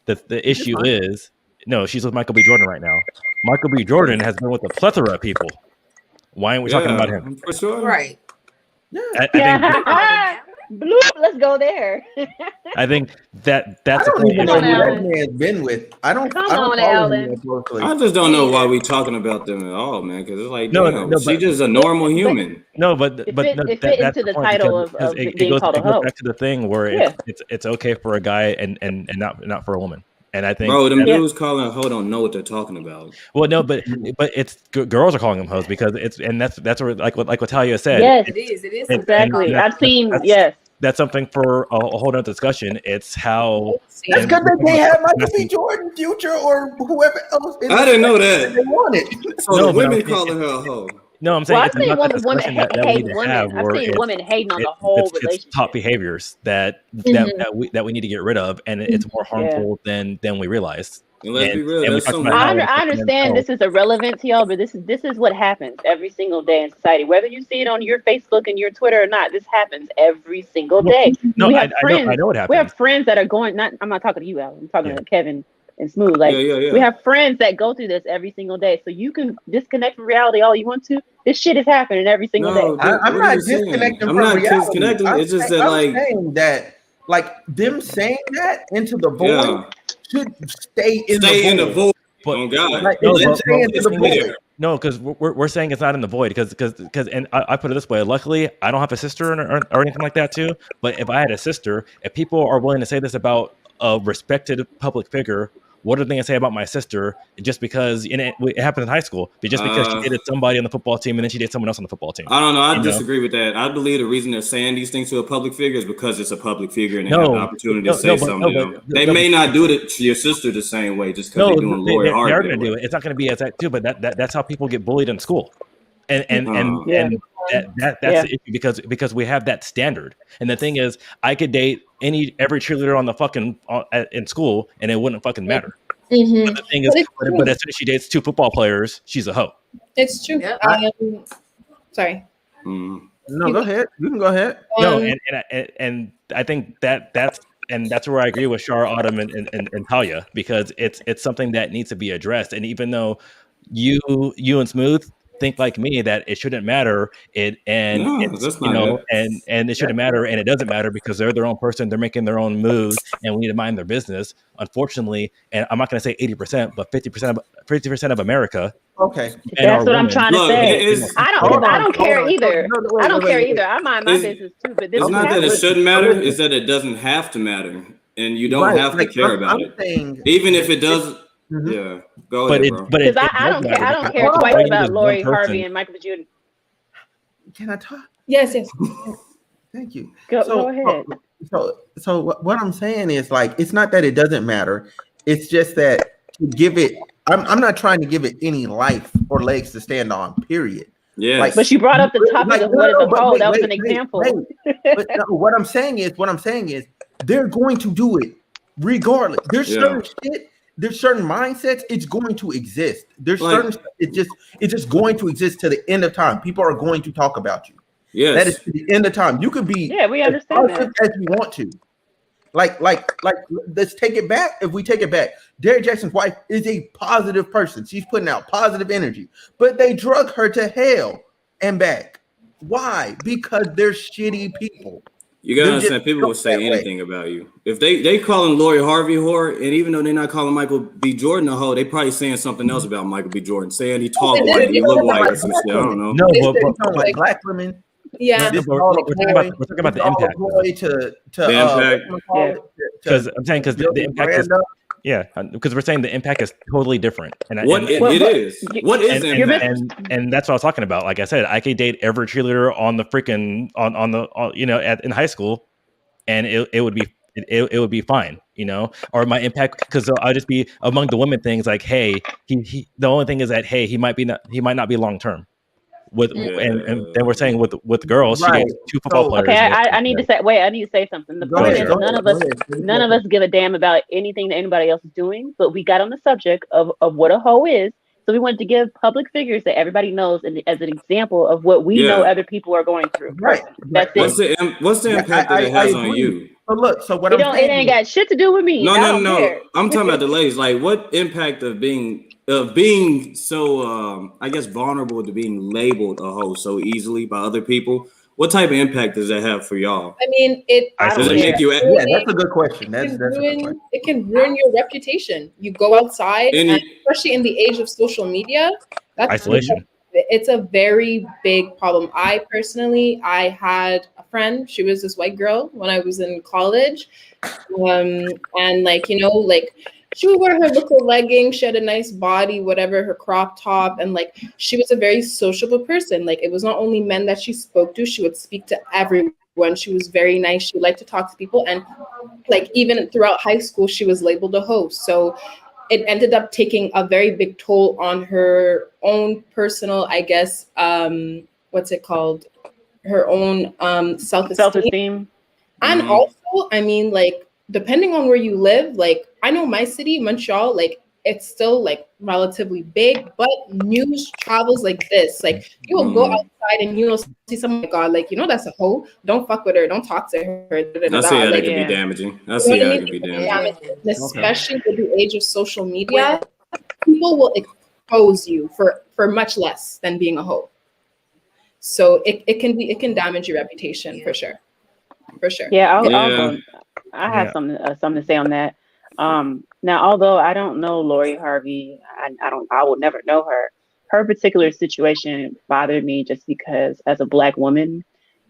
The issue is no, she's with Michael B. Jordan right now. Michael B. Jordan has been with a plethora of people. Why aren't we talking about him? For sure. Right. Yeah. I think Bloop, let's go there. I think that's I the don't point. even Come know on, who that Alan. man's been with. I don't Come follow on, him Alan. that closely. I just don't know why we talking about them at all, man. Because it's like, No, damn, no, she's but- just a normal human. No, but It no, fit that's into the point title because of it being goes called a it goes hoe. back to the thing where Yeah. it's okay for a guy and not for a woman. And I think, Bro, them Yeah. dudes calling her hoe don't know what they're talking about. well, no, but it's girls are calling them hoes because that's where like what Talia said. Yes, It is. It is. And- exactly. and I've seen. Yes. That's something for a whole other discussion. It's how That's and because we're they talking can't have about Michael B. Jordan, Future, or whoever else. In I the didn't know space that. They wanted. So No, the but I'm women saying calling her a hoe. No, I'm saying Well, it's I've seen about the women discussion that we need hating to have. women. I've Where seen women hating on the whole it's top relationship. behaviors that we need to get rid of, and it's more harmful than we realize. And let's be real, we that's talked some about how women. I understand this is irrelevant to y'all, but this is what happens every single day in society. Whether you see it on your Facebook and your Twitter or not, this happens every single day. No, we have friends. I know it happens. We have friends that are going. I'm not talking to you, Alan. I'm talking to Kevin and Smooth. Like Yeah. we have friends that go through this every single day. So you can disconnect from reality all you want to. This shit is happening every single day. I'm what not are you saying? disconnecting I'm from not reality. disconnecting. It's just that, I'm like, saying that, like, them saying that into the void yeah, should stay in stay in the the void. void. Oh God, Like, No, it should but- stay into the but- void. No, because we're saying it's not in the void because and I put it this way. Luckily, I don't have a sister or anything like that too. But if I had a sister, if people are willing to say this about a respected public figure, what are they going to say about my sister just because it happened in high school? But just because she dated somebody on the football team and then she dated someone else on the football team. I don't know. I disagree with that. I believe the reason they're saying these things to a public figure is because it's a public figure and they have the opportunity to say something to them. They may not do it to your sister the same way just because they're doing Lori Harvey. They are going to do it. It's not going to be as that too, but that's how people get bullied in school. And that's the issue because we have that standard. And the thing is, I could date every cheerleader on the fucking in school and it wouldn't fucking matter. Mhm. But the thing is, But it's true. but as soon as she dates 2 football players, she's a hoe. It's true. Yep. Sorry. No, go ahead. You can go ahead. No, and I think that's where I agree with Shar, Autumn, and Talia, because it's something that needs to be addressed. And even though you and Smooth think like me that it shouldn't matter, it's that's not it. and it shouldn't matter, and it doesn't matter because they're their own person, they're making their own moves, and we need to mind their business. Unfortunately, and I'm not going to say 80%, but 50% of America. Okay, that's what I'm trying to say. I don't care either. I don't care either. I mind my business too. But this it's not that it shouldn't matter; it's that it doesn't have to matter, and you don't have to care about it, even if it does. Yeah, go ahead, bro. Because I don't care. I don't care twice about Lori Harvey and Michael B. Jordan. Can I talk? Yes. Thank you. Go ahead. So what I'm saying is, like, it's not that it doesn't matter. It's just that to give it. I'm not trying to give it any life or legs to stand on. Period. Yeah. Like, but you brought up the topic of what is a hoe. That was an example. But no, what I'm saying is, they're going to do it regardless. There's certain shit. There's certain mindsets. It's going to exist. There's certain. It's just going to exist to the end of time. People are going to talk about you. Yes. That is to the end of time. You could be we understand that as you want to. Like, let's take it back. If we take it back, Derrick Jaxn's wife is a positive person. She's putting out positive energy, but they drug her to hell and back. Why? Because they're shitty people. You gotta understand, people will say anything about you. If they calling Lori Harvey whore, and even though they're not calling Michael B. Jordan a hoe, they probably saying something else about Michael B. Jordan, saying he talk white, he look white, or some shit. I don't know. No, but like black women. Yeah, we're talking about the impact. The impact. Because I'm saying because the impact is because we're saying the impact is totally different. And it is. What is impact? And that's what I was talking about. Like I said, I could date every cheerleader on the freaking in high school, and it would be fine, or my impact, because I'll just be among the women things like, hey, he the only thing is that, hey, he might not be long term. And then we're saying with girls, she dates 2 football players. Okay, I need to say something. The point is none of us give a damn about anything that anybody else is doing, but we got on the subject of what a hoe is. So we wanted to give public figures that everybody knows as an example of what we know other people are going through. Right. That's it. What's the impact that it has on you? So what it ain't got shit to do with me. No. I'm talking about the ladies. Like, what impact of being so I guess vulnerable to being labeled a hoe so easily by other people? What type of impact does that have for y'all? I mean, does it make you? Yeah, that's a good question. It can ruin your reputation. You go outside, and especially in the age of social media, that's isolation. It's a very big problem. I had a friend. She was this white girl when I was in college, and she would wear her little leggings. She had a nice body, whatever, her crop top. And she was a very sociable person. It was not only men that she spoke to. She would speak to everyone. She was very nice. She liked to talk to people. And even throughout high school, she was labeled a hoe. So it ended up taking a very big toll on her own personal, I guess, what's it called? Her own self-esteem. And also, I mean, depending on where you live, I know my city, Montreal, it's still relatively big, but news travels like this. You will go outside and you will see someone, oh my God, that's a hoe. Don't fuck with her. Don't talk to her. I see how that could be damaging. Especially with the age of social media, people will expose you for much less than being a hoe. So it can damage your reputation for sure. Yeah, I have something to say on that. Now, although I don't know Lori Harvey, I will never know her. Her particular situation bothered me just because, as a Black woman,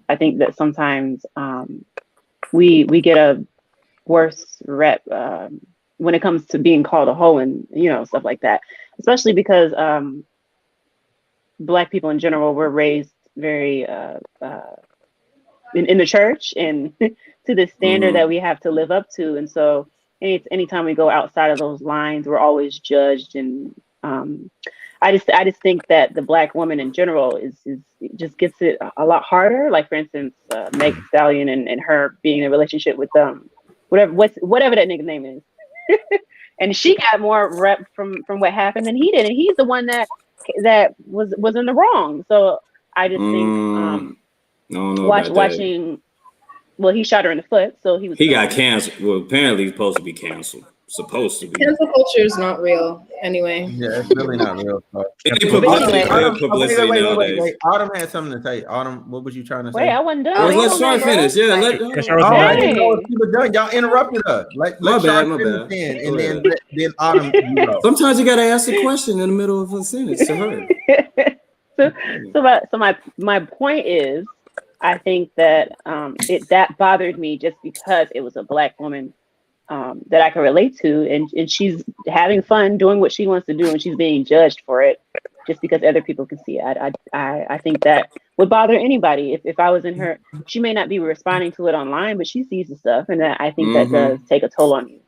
I think that sometimes we get a worse rep when it comes to being called a hoe and stuff like that. Especially because Black people in general were raised very in the church and to the standard that we have to live up to, and so anytime we go outside of those lines, we're always judged. And I just think that the Black woman in general is just gets it a lot harder. Like, for instance, Meg Thee Stallion and her being in a relationship with whatever that nigga's name is. and she got more rep from what happened than he did, and he's the one that was in the wrong. So I just think watching. Well, he shot her in the foot, so he got canceled. Well, apparently he's supposed to be canceled. Supposed to be. Cancel culture is not real anyway. Yeah, it's really not real. Wait. Autumn had something to say. Autumn, what was you trying to say? Wait, I wasn't done. Let Sean finish. Yeah, I didn't know if you were done. Y'all interrupted her. Let Sean finish and then Autumn. Sometimes you gotta ask a question in the middle of a sentence to her. So my point is, I think that that bothered me just because it was a Black woman that I can relate to, and she's having fun doing what she wants to do, and she's being judged for it just because other people can see it. I think that would bother anybody. If I was in her, she may not be responding to it online, but she sees the stuff, and I think that does take a toll on you.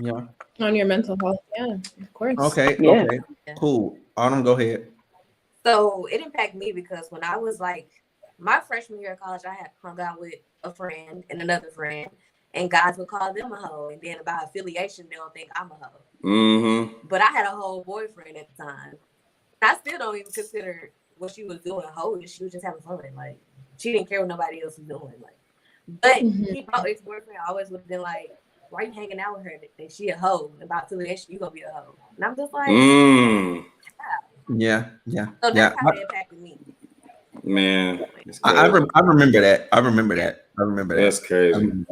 Yeah. On your mental health, yeah, of course. Okay. Cool. Autumn, go ahead. So it impacted me because when I was like my freshman year of college, I had hung out with a friend and another friend, and guys would call them a hoe, and then about affiliation, they'll think I'm a hoe. But I had a whole boyfriend at the time. I still don't even consider what she was doing hoish. She was just having fun. Like, she didn't care what nobody else was doing. Like, but my ex-boyfriend always would have been like, "Why are you hanging out with her? That she a hoe. About affiliation, you gonna be a hoe." And I'm just like, Yeah. So that's how it impacted me. Man, I remember that. That's crazy.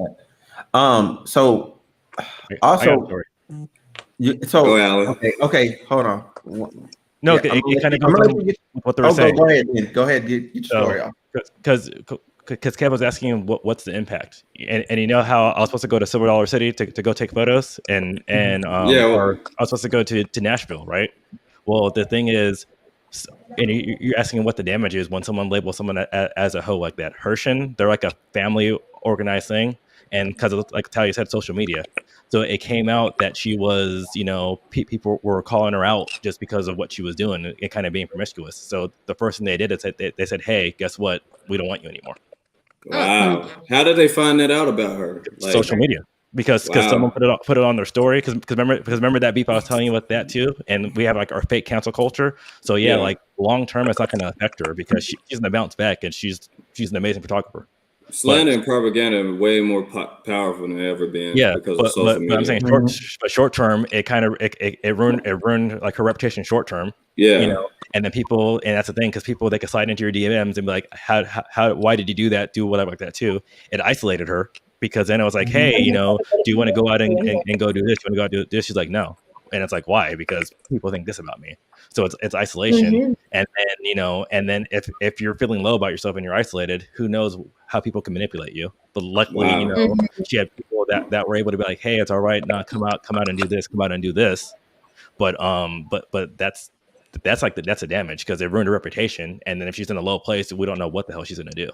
So also, okay, hold on. No, it kind of goes on with what they were saying. Go ahead, get your story off. Because Kev was asking what's the impact, and you know how I was supposed to go to Silver Dollar City to go take photos, or I was supposed to go to Nashville, right? Well, the thing is, and you're asking what the damage is when someone labels someone as a hoe like that. Hershen, they're like a family organized thing, and because of, like Talia said, social media. So it came out that she was, people were calling her out just because of what she was doing and kind of being promiscuous. So the first thing they did is they said, "Hey, guess what? We don't want you anymore." Wow. How did they find that out about her? Social media. Because someone put it on their story. Because remember that beef I was telling you about that too. And we have like our fake cancel culture. So like long term, it's not going to affect her because she's going to bounce back, and she's an amazing photographer. Slander and propaganda are way more powerful than ever been. Yeah, because of social media. But I'm saying short term, it kind of it ruined like her reputation short term. Yeah, and then people, and that's the thing, because people, they could slide into your DMs and be like, why did you do that? Do whatever like that too. It isolated her. Because then it was like, hey, do you want to go out and go do this? Do you want to go out and do this? She's like, no. And it's like, why? Because people think this about me. So it's isolation. And then, and then if you're feeling low about yourself and you're isolated, who knows how people can manipulate you. But luckily, she had people that were able to be like, hey, it's all right. No, come out and do this. Come out and do this. But that's a damage, because it ruined her reputation. And then if she's in a low place, we don't know what the hell she's going to do.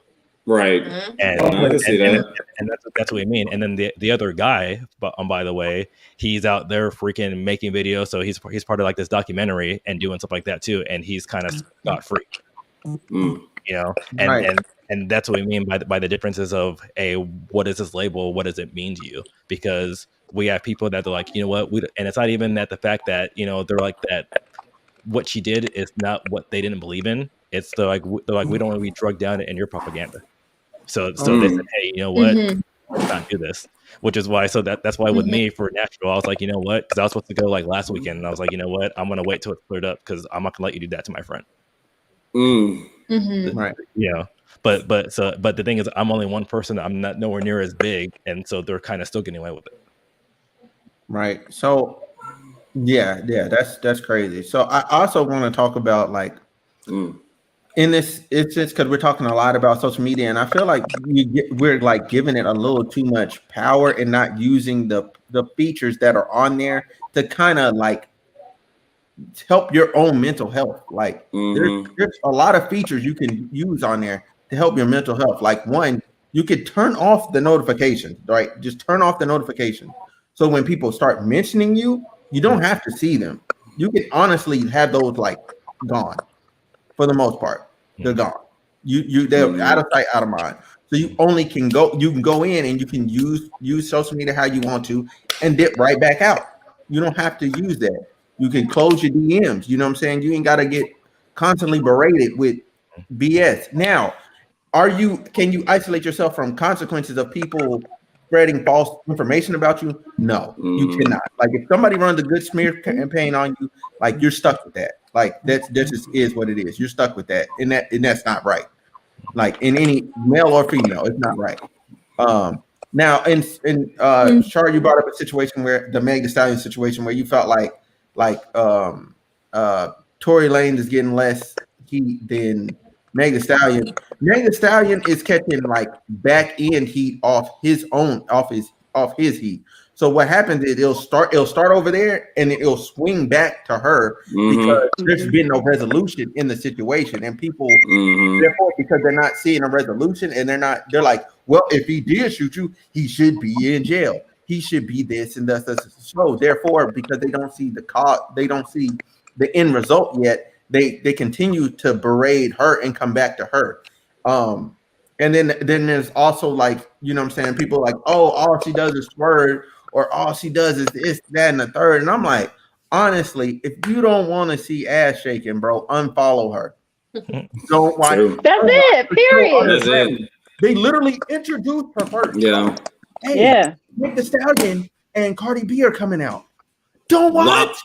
Right. And I can see that. And that's what we mean. And then the other guy, by the way, he's out there freaking making videos. So he's part of like this documentary and doing stuff like that too. And he's kind of got free, and that's what we mean by the differences of what is this label? What does it mean to you? Because we have people that they're like, you know what? And it's not even that the fact that, they're like that. What she did is not what they didn't believe in. It's they're like we don't want to be drugged down in your propaganda. So they said, hey, you know what? Let's not do this. Which is why. So that's why with me for Nashville, I was like, you know what? Because I was supposed to go like last weekend, and I was like, you know what? I'm gonna wait till it's cleared up, because I'm not gonna let you do that to my friend. Right. But the thing is, I'm only one person. I'm not nowhere near as big, and so they're kind of still getting away with it. Right. So yeah, that's crazy. So I also want to talk about like. In this instance, because we're talking a lot about social media, and I feel like we're like giving it a little too much power and not using the features that are on there to kind of like help your own mental health. Like there's a lot of features you can use on there to help your mental health. Like one, you could turn off the notifications, right? Just turn off the notifications. So when people start mentioning you, you don't have to see them. You can honestly have those like gone. For the most part, they're gone. They're out of sight, out of mind. So you can go in and you can use social media how you want to, and dip right back out. You don't have to use that. You can close your DMs. You know what I'm saying? You ain't got to get constantly berated with BS. Now, can you isolate yourself from consequences of people spreading false information about you? No, you cannot. Like if somebody runs a good smear campaign on you, like you're stuck with that. Like that just is what it is. You're stuck with that, and that's not right. Like in any male or female, it's not right. Now in Char, you brought up a situation where the Meg Thee Stallion situation where you felt like Tory Lanez is getting less heat than Meg Thee Stallion. Meg Thee Stallion is catching like back end heat off his heat. So what happens is it'll start over there and it'll swing back to her because there's been no resolution in the situation, and people therefore because they're not seeing a resolution and they're like, well, if he did shoot you, he should be in jail. He should be this and that's so therefore because they don't see the cause, they don't see the end result yet. They continue to berate her and come back to her. And then there's also like, you know what I'm saying, people like, oh, all she does is swerve, or all she does is this, that, and the third. And I'm like, honestly, if you don't want to see ass shaking, bro, unfollow her. Don't watch. That's it. Period. That's it. They literally introduced her first. Yeah. Hey, Meg Thee Stallion and Cardi B are coming out. Don't watch.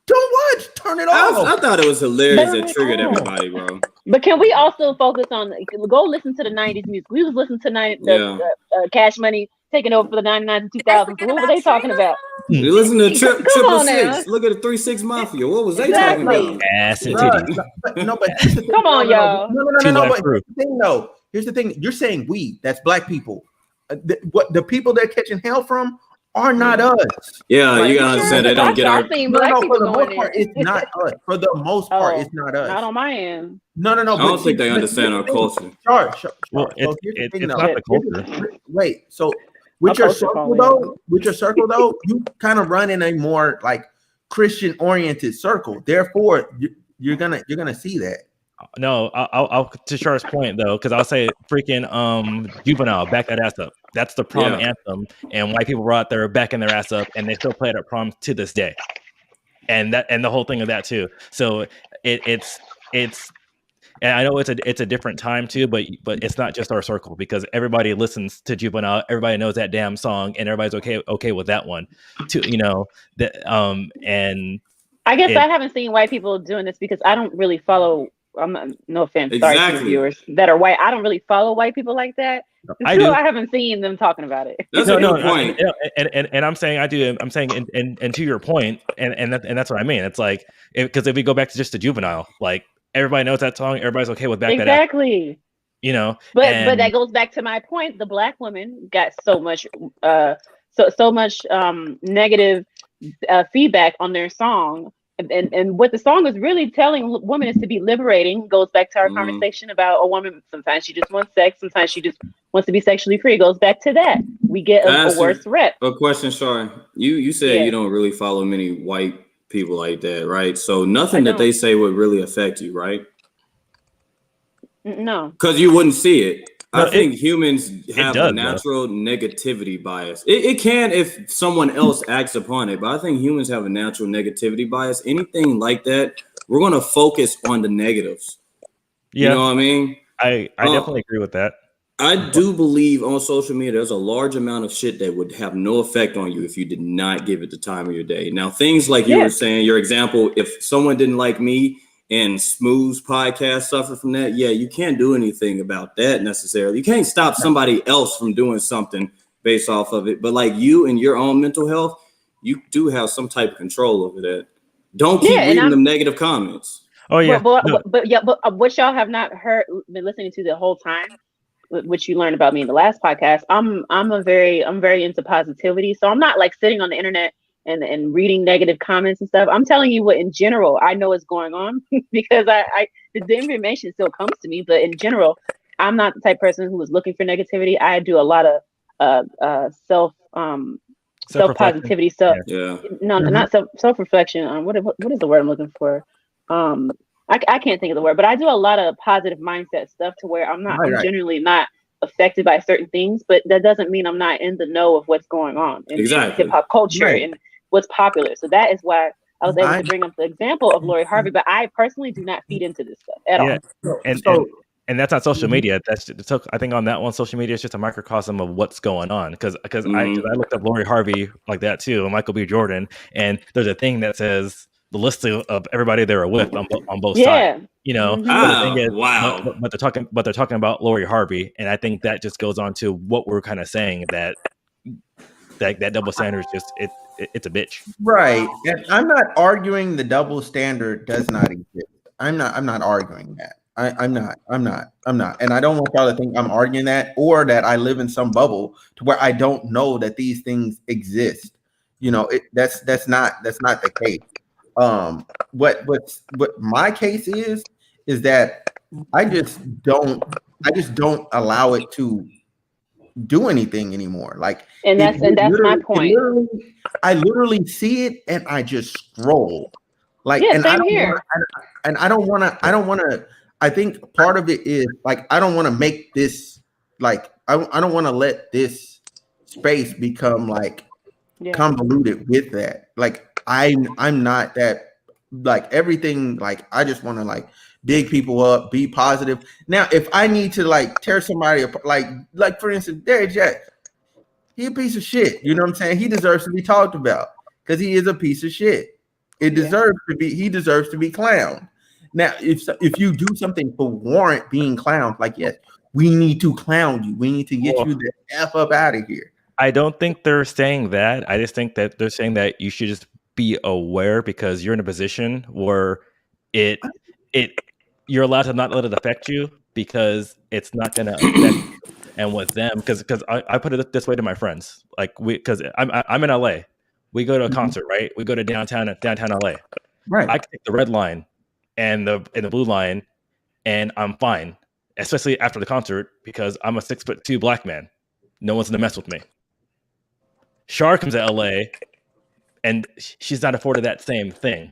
Don't watch. Turn it off. I thought it was hilarious. It triggered everybody, bro. But can we also focus on go listen to the 90s music? We was listening to Cash Money taking over for the 99s and 2000s. What were they talking about? You listen to Triple Six. Look at the 3-6 Mafia. What was they talking about? Ass and titties. No, but here's the thing. Come on, y'all. No. But here's the thing, though. Here's the thing. You're saying we. That's black people. The people they're catching hell from are not us. Yeah, like, you gotta understand they don't get our. For the most part, it's not us. For the most part, it's not us. Not on my end. No. I don't think they understand our culture. Sure. Well, it's not the culture. Wait, so with your circle though, you kind of run in a more like Christian oriented circle. Therefore, you're gonna see that. No, I'll to Char's point though, because I'll say freaking Juvenile, back that ass up. That's the prom anthem, and white people were out there backing their ass up, and they still play it at prom to this day. And the whole thing of that too. So it's and I know it's a different time too, but it's not just our circle because everybody listens to Juvenile, everybody knows that damn song, and everybody's okay with that one too. You know that and I guess I haven't seen white people doing this because I don't really follow. I'm not, no offense, sorry to the viewers that are white. I don't really follow white people like that. I haven't seen them talking about it. That's a good point. And I'm saying I do. I'm saying and to your point, and that's what I mean. It's like because if we go back to just the Juvenile, like everybody knows that song, everybody's okay with back that up. Exactly. You know, but that goes back to my point. The black women got so much negative feedback on their song. And what the song is really telling women is to be liberating. Goes back to our conversation about a woman. Sometimes she just wants sex. Sometimes she just wants to be sexually free. It goes back to that. We get a worse rep. A question, Shar. You said you don't really follow many white people like that, right? So nothing that they say would really affect you, right? No. Because you wouldn't see it. I think humans have a natural negativity bias. It can if someone else acts upon it, but I think humans have a natural negativity bias. Anything like that, we're going to focus on the negatives. Yeah. You know what I mean? I definitely agree with that. I do believe on social media, there's a large amount of shit that would have no effect on you if you did not give it the time of your day. Now, things like you were saying, your example, if someone didn't like me, and Smooth's podcast suffer from that. Yeah, you can't do anything about that necessarily. You can't stop somebody else from doing something based off of it. But like you and your own mental health, you do have some type of control over that. Don't keep reading them negative comments. Oh yeah, but what y'all have not been listening to the whole time, which you learned about me in the last podcast. I'm very into positivity, so I'm not like sitting on the internet and reading negative comments and stuff. I'm telling you what in general I know is going on because the information still comes to me, but in general, I'm not the type of person who is looking for negativity. I do a lot of self positivity stuff. Not self reflection. What is the word I'm looking for? I can't think of the word, but I do a lot of positive mindset stuff to where I'm generally not affected by certain things, but that doesn't mean I'm not in the know of what's going on in hip hop culture and what's popular. So that is why I was able to bring up the example of Lori Harvey, but I personally do not feed into this stuff at all. And that's on social media. I think on that one, social media is just a microcosm of what's going on. Because I looked up Lori Harvey like that too, and Michael B. Jordan, and there's a thing that says the list of everybody they were with on both sides. You know, but the thing is, but they're talking about Lori Harvey, and I think that just goes on to what we're kind of saying that double standard is just it's a bitch. Right. And I'm not arguing the double standard does not exist. I'm not arguing that. I'm not. And I don't want y'all to think I'm arguing that or that I live in some bubble to where I don't know that these things exist. You know, that's not the case. What my case is that I just don't allow it to do anything anymore. Like, and that's my point. I literally see it and I just scroll. Like, and same here. I don't want to. I think part of it is like I don't want to make this like I don't want to let this space become like convoluted with that. Like I'm not that like everything. Like I just want to like big people up, be positive. Now, if I need to like tear somebody apart, like for instance, Derrick Jaxn, he a piece of shit. You know what I'm saying? He deserves to be talked about because he is a piece of shit. It deserves to be. He deserves to be clowned. Now, if you do something to warrant being clowned, like yes, we need to clown you. We need to get you the F up out of here. I don't think they're saying that. I just think that they're saying that you should just be aware because you're in a position where you're allowed to not let it affect you because it's not going to affect you. And with them, because I put it this way to my friends, like because I'm in LA, we go to a concert, right? We go to downtown LA, right? I can take the red line and the blue line, and I'm fine, especially after the concert because I'm a 6'2" black man. No one's gonna mess with me. Shar comes to LA, and she's not afforded that same thing,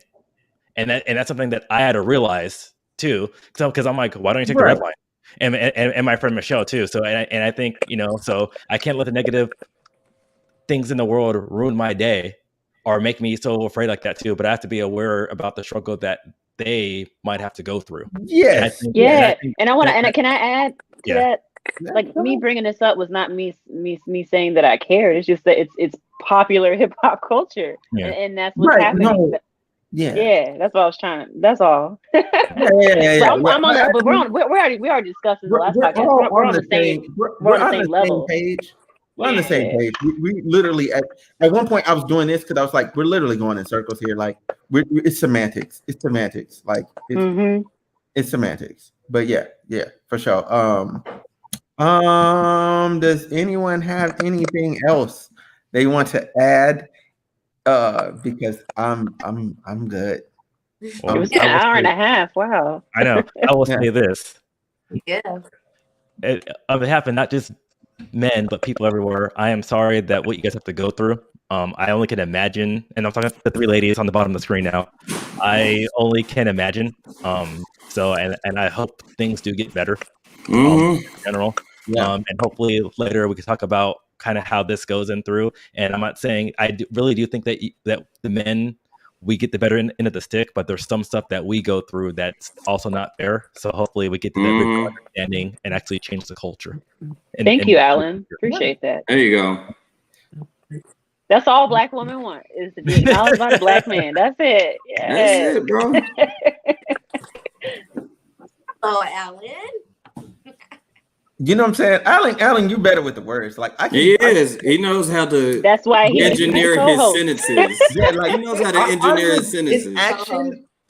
and that's something that I had to realize too, because I'm like, why don't you take the red line? And my friend Michelle too. So and I think so I can't let the negative things in the world ruin my day or make me so afraid like that too. But I have to be aware about the struggle that they might have to go through. Yes. And I want to. And can I add to that? Like me bringing this up was not me saying that I cared. It's just that it's popular hip hop culture, and that's what's happening. No. Yeah, that's what I was trying to. That's all. I'm on that, but we already discussed this the last podcast. We're on the same. We're on the same level. Page. We're on the same page. We literally at one point I was doing this because I was like, we're literally going in circles here. Like it's semantics. It's semantics. Like it's semantics. But yeah, for sure. Does anyone have anything else they want to add? Because I'm good. It was an hour and a half. Wow. I know. I will say this. Yeah. On behalf of not just men, but people everywhere, I am sorry that what you guys have to go through. I only can imagine, and I'm talking to the three ladies on the bottom of the screen now. I only can imagine. So and I hope things do get better in general. Yeah. And hopefully later we can talk about kind of how this goes in through. And I'm not saying really do think that the men, we get the better end of the stick, but there's some stuff that we go through that's also not fair. So hopefully we get to that understanding and actually change the culture. Thank you, Alan. Appreciate that. There you go. That's all Black women want is to be acknowledged by the Black man. That's it. Yeah. That's it, bro. Oh, Alan. You know what I'm saying? Alan, you better with the words. Like he knows how to that's why he engineer his sentences. Yeah, like he knows how to engineer his sentences.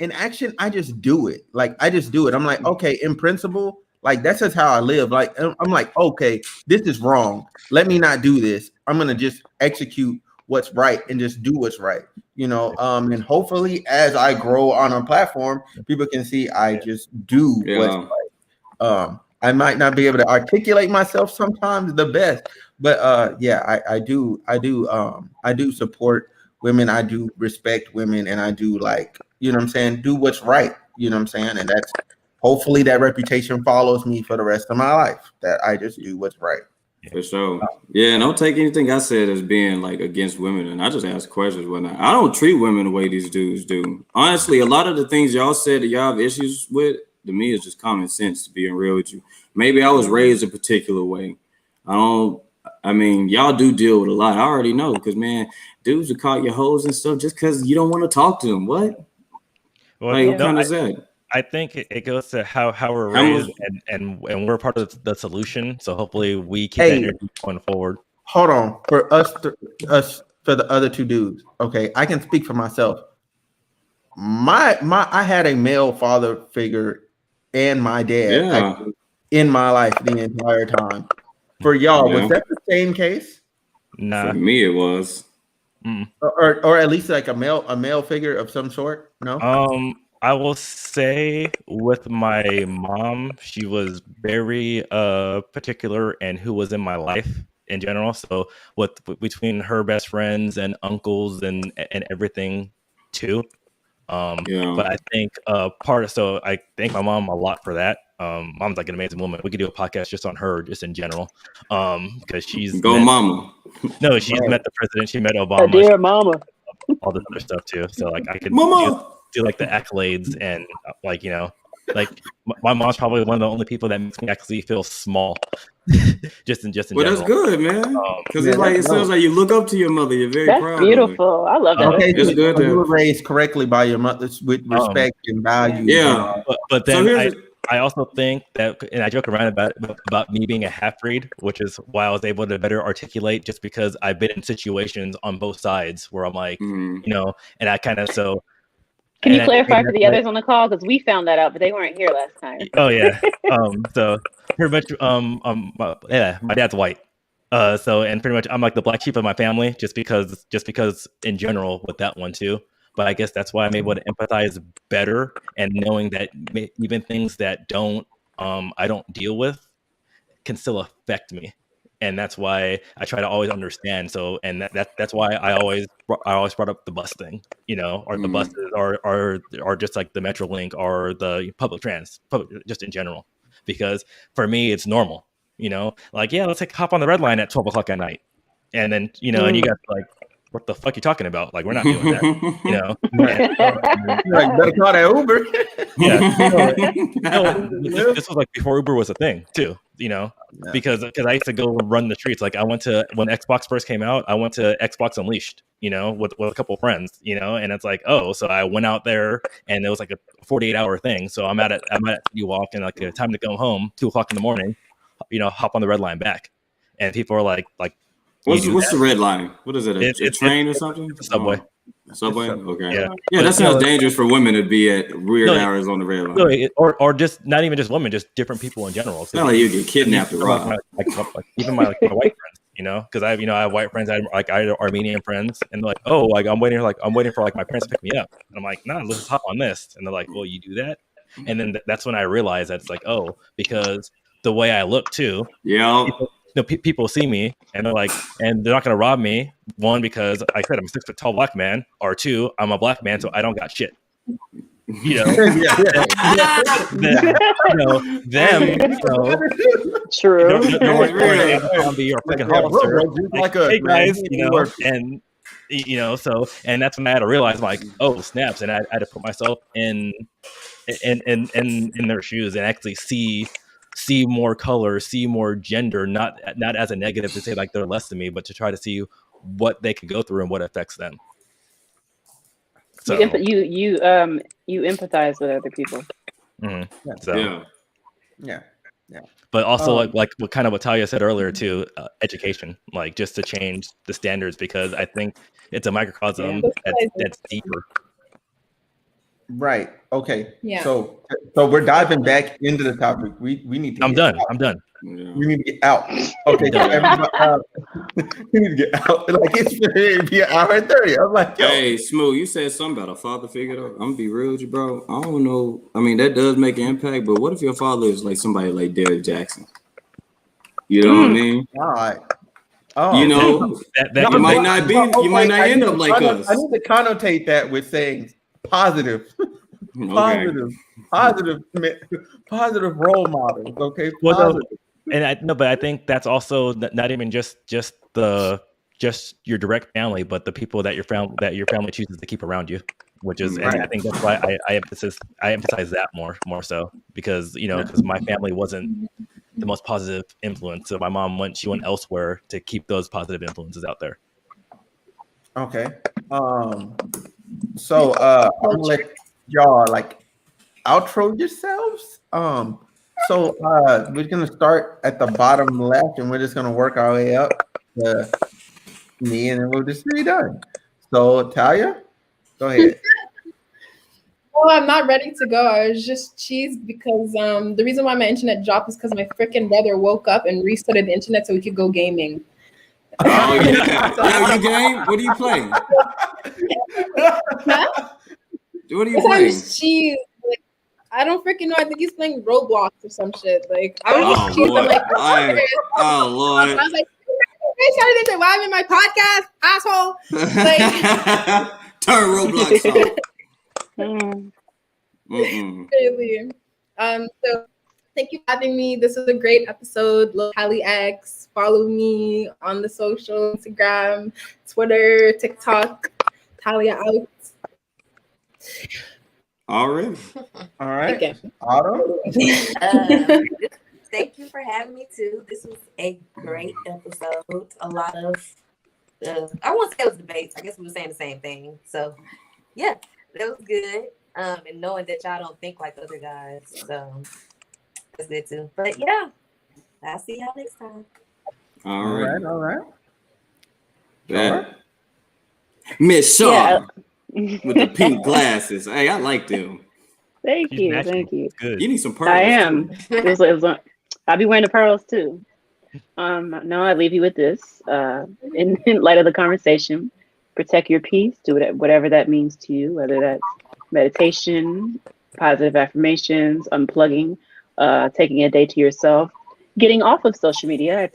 In action, I just do it. Like I just do it. I'm like, okay, in principle, like that's just how I live. Like I'm like, okay, this is wrong. Let me not do this. I'm gonna just execute what's right and just do what's right. And hopefully as I grow on a platform, people can see I just do what's right. I might not be able to articulate myself sometimes the best, but I do support women. I do respect women, and I do do what's right. You know what I'm saying? And hopefully that reputation follows me for the rest of my life, that I just do what's right. For sure. Yeah, and don't take anything I said as being like against women. And I just ask questions when I don't treat women the way these dudes do. Honestly, a lot of the things y'all said that y'all have issues with, to me, is just common sense, to being real with you. Maybe I was raised a particular way. I mean, y'all do deal with a lot. I already know, because man, dudes will call you hoes and stuff just because you don't want to talk to them. What? Well, Like, what kind of that? I think it goes to how we're raised, and we're part of the solution. So hopefully we keep that energy going forward. Hold on, for us for the other two dudes. Okay, I can speak for myself. I had a male father figure and my dad in my life the entire time. For y'all, was that the same case? Nah. For me, it was. Or at least like a male figure of some sort. No. I will say with my mom, she was very particular and who was in my life in general. So between her best friends and uncles and everything too. But I think so I thank my mom a lot for that. Mom's like an amazing woman. We could do a podcast just on her, just in general. Because she's mama. No, she's met the president. She met Obama. Dear mama. All this other stuff too. So like I could do like the accolades and like my mom's probably one of the only people that makes me actually feel small. just in general. That's good, man. Because it's like it sounds like you look up to your mother. You're very proud. That's beautiful. I love that. Okay, it's good. You were raised correctly by your mother with respect and value. Yeah, but then I also think that, and I joke around about me being a half breed, which is why I was able to better articulate, just because I've been in situations on both sides where I'm like, and I kind of so. Can you clarify for the others on the call, because we found that out, but they weren't here last time. Oh yeah. So pretty much, my dad's white. So and pretty much I'm like the black sheep of my family, just because in general with that one too. But I guess that's why I'm able to empathize better, and knowing that even things that I don't deal with can still affect me. And that's why I try to always understand. So, and that's why I always brought up the bus thing, or the buses are just like the Metrolink or the public just in general, because for me it's normal, like, yeah, let's hop on the red line at 12 o'clock at night. And then, and you guys are like, what the fuck you talking about? Like, we're not doing that, Like, better call that Uber. This was like before Uber was a thing too, because I used to go run the streets. Like when Xbox first came out, I went to Xbox Unleashed, with a couple of friends, and it's like, so I went out there and it was like a 48-hour thing. So I'm at City Walk, and like the time to go home, 2:00 in the morning, hop on the red line back, and people are like. What's the red line? What is it? A train or something? It's a subway. Subway? Okay. Yeah, that sounds dangerous for women to be at weird hours on the red line. Or just not even just women, just different people in general. It's not like you get kidnapped or robbed. Even my white friends, because I have white friends. I had Armenian friends, and they're like, I'm waiting for my parents to pick me up. And I'm like, nah, let's hop on this. And they're like, well, you do that? And then that's when I realized that it's like, because the way I look too. Yeah. People see me and they're like, and they're not going to rob me. One, because I said I'm a 6 foot tall black man, or two, I'm a black man, so I don't got shit. Them. True. Hey guys, and so, and that's when I had to realize, like, oh snaps, and I had to put myself in their shoes and actually see more color, see more gender, not as a negative to say like they're less than me, but to try to see what they could go through and what affects them. So you empathize with other people. Mm-hmm. Yeah. But also like what Talia said earlier too, education, like just to change the standards, because I think it's a microcosm that's deeper. Right. Okay. Yeah. So we're diving back into the topic. We need to. I'm done. Yeah. We need to get out. Okay. So we need to get out. Like it's going to be 1:30. I'm like, yo. Hey, Smooth, you said something about a father figure though. I'm gonna be real with you, bro. I don't know. I mean, that does make an impact, but what if your father is like somebody like Derrick Jaxn? You know what I mean? All right. You might not be. You might not end up like us. I need to connotate that with saying positive. positive role models. Okay, Well, no, positive. but I think that's also not even just your direct family, but the people that your family chooses to keep around you, which is, and I think that's why I emphasize that more so because because my family wasn't the most positive influence, so my mom went elsewhere to keep those positive influences out there. Okay, so I'm gonna let y'all outro yourselves. So we're gonna start at the bottom left, and we're just gonna work our way up to me, and then we'll just be done. So Talia, go ahead. Oh, I'm not ready to go. I was just cheesed because the reason why my internet dropped is because my freaking brother woke up and restarted the internet so we could go gaming. Oh yeah, yo, you game? What are you playing? What are you playing? I'm just cheesed. Like, I don't freaking know. I think he's playing Roblox or some shit. Like I was just cheesed. I'm like, oh Lord. I was like, why I'm in my podcast, asshole? Like, turn Roblox off. Really. So thank you for having me. This was a great episode. Lil Hallie X. Follow me on the social, Instagram, Twitter, TikTok. Talia out. All right. Okay. Otto. Thank you for having me too. This was a great episode. A lot of I won't say it was debates. I guess we were saying the same thing. So yeah, that was good. And knowing that y'all don't think like other guys, so that's good too. But yeah, I'll see y'all next time. All right. Yeah. Miss Shaw with the pink glasses. Hey, I like them. Thank you. You need some pearls. I am. I'll be wearing the pearls too. No, I leave you with this. In light of the conversation, protect your peace. Do whatever that means to you, whether that's meditation, positive affirmations, unplugging, taking a day to yourself, getting off of social media. I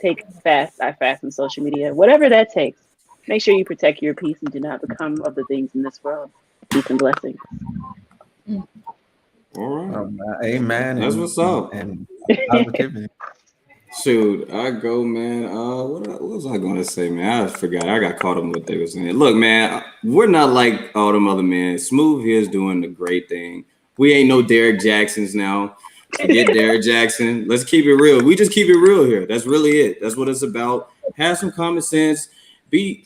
fast from social media. Whatever that takes. Make sure you protect your peace and do not become of the things in this world. Peace and blessings. All right. Amen. That's what's up. And positivity. Shoot, I go, man. What was I going to say, man? I forgot. I got caught up in what they were saying. Look, man, we're not like all them other men. Smooth here is doing the great thing. We ain't no Derrick Jaxns now. Forget Derrick Jaxn. Let's keep it real. We just keep it real here. That's really it. That's what it's about. Have some common sense. Be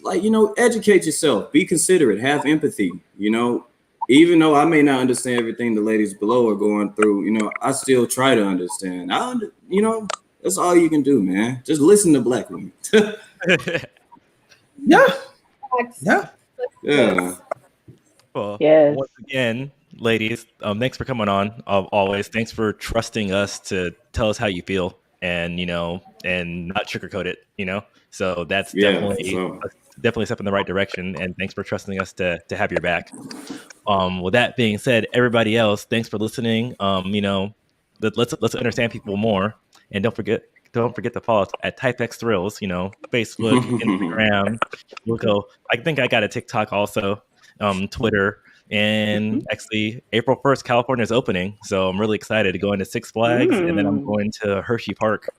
educate yourself. Be considerate. Have empathy. Even though I may not understand everything the ladies below are going through, I still try to understand. That's all you can do, man. Just listen to black women. Yeah. Well, yes. Once again, ladies, thanks for coming on. Always, thanks for trusting us to tell us how you feel, and and not sugarcoat it. So that's definitely a step in the right direction. And thanks for trusting us to have your back. With that being said, everybody else, thanks for listening. Let's understand people more, and don't forget to follow us at TypeX Thrills. Facebook, Instagram. We'll go. I think I got a TikTok also, Twitter, and actually April 1st, California is opening, so I'm really excited to go into Six Flags, and then I'm going to Hershey Park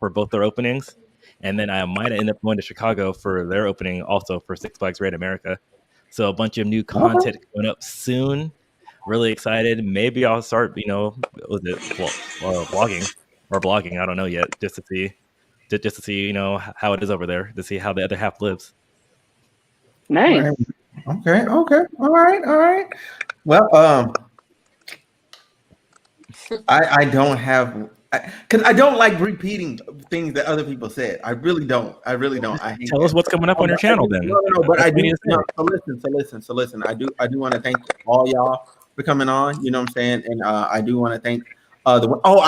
for both their openings, and then I might end up going to Chicago for their opening also for Six Flags Great America. So a bunch of new content coming up soon. Really excited. Maybe I'll start, blogging or blogging. I don't know yet, just to see, how it is over there, to see how the other half lives. Nice. Okay. All right. Well, I don't have, because I don't like repeating things that other people said. I really don't. I hate Tell us what's coming up on your channel then. No, but I do. So listen. I do want to thank all y'all for coming on. You know what I'm saying? And I do want to thank I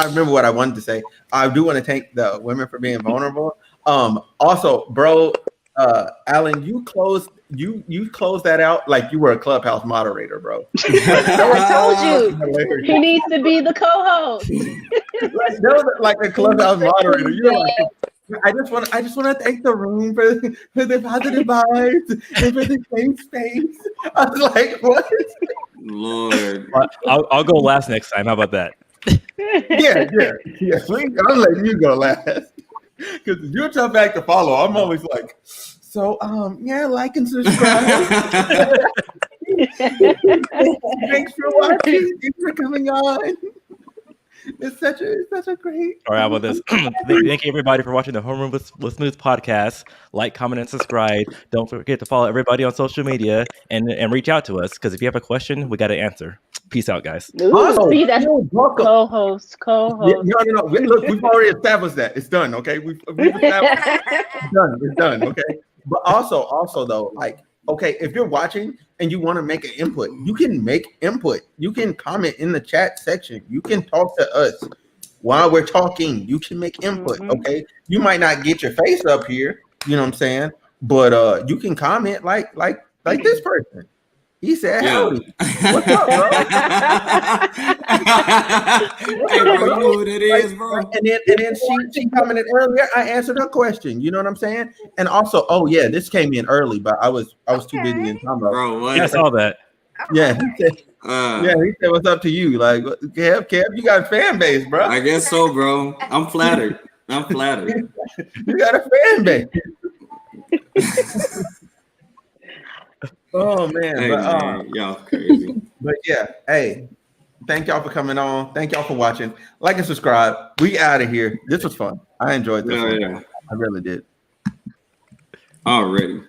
remember what I wanted to say. I do want to thank the women for being vulnerable. Also, bro, Alan, you closed that out like you were a Clubhouse moderator, bro. I told you he needs to be the co-host. like a Clubhouse moderator. You're like, I just want to thank the room for the positive vibes and for the safe space. I was like, what? Lord. I'll go last next time. How about that? Yeah. I'm letting you go last because you're a tough act to follow. I'm always like, so yeah, like and subscribe. Thanks for watching. Thanks for coming on. It's such a great. All right, how about this? Thank you everybody for watching the Homeroom with Smooth podcast. Like, comment, and subscribe. Don't forget to follow everybody on social media and reach out to us because if you have a question, we got to answer. Peace out, guys. Ooh, see, that's co-host. Yeah, no. Look, we've already established that. It's done. Okay, we've established it's done. Okay, but also though, like, okay, if you're watching and you want to make an input, you can make input. You can comment in the chat section. You can talk to us while we're talking. You can make input. Okay, you might not get your face up here. You know what I'm saying? But you can comment like this person. He said, "Howdy, what's up, bro?" Hey, bro, you know what it is, bro. And then she commented earlier. I answered her question. You know what I'm saying? And also, oh yeah, this came in early, but I was too busy in time. Bro, what? Yeah, I saw that. Yeah, he said, he said, "What's up to you?" Like, Kev, you got a fan base, bro. I guess so, bro. I'm flattered. You got a fan base. Oh man, Hey, but man, y'all crazy. But yeah, hey, thank y'all for coming on. Thank y'all for watching. Like and subscribe. We out of here. This was fun. I enjoyed this one. Yeah. I really did. Already.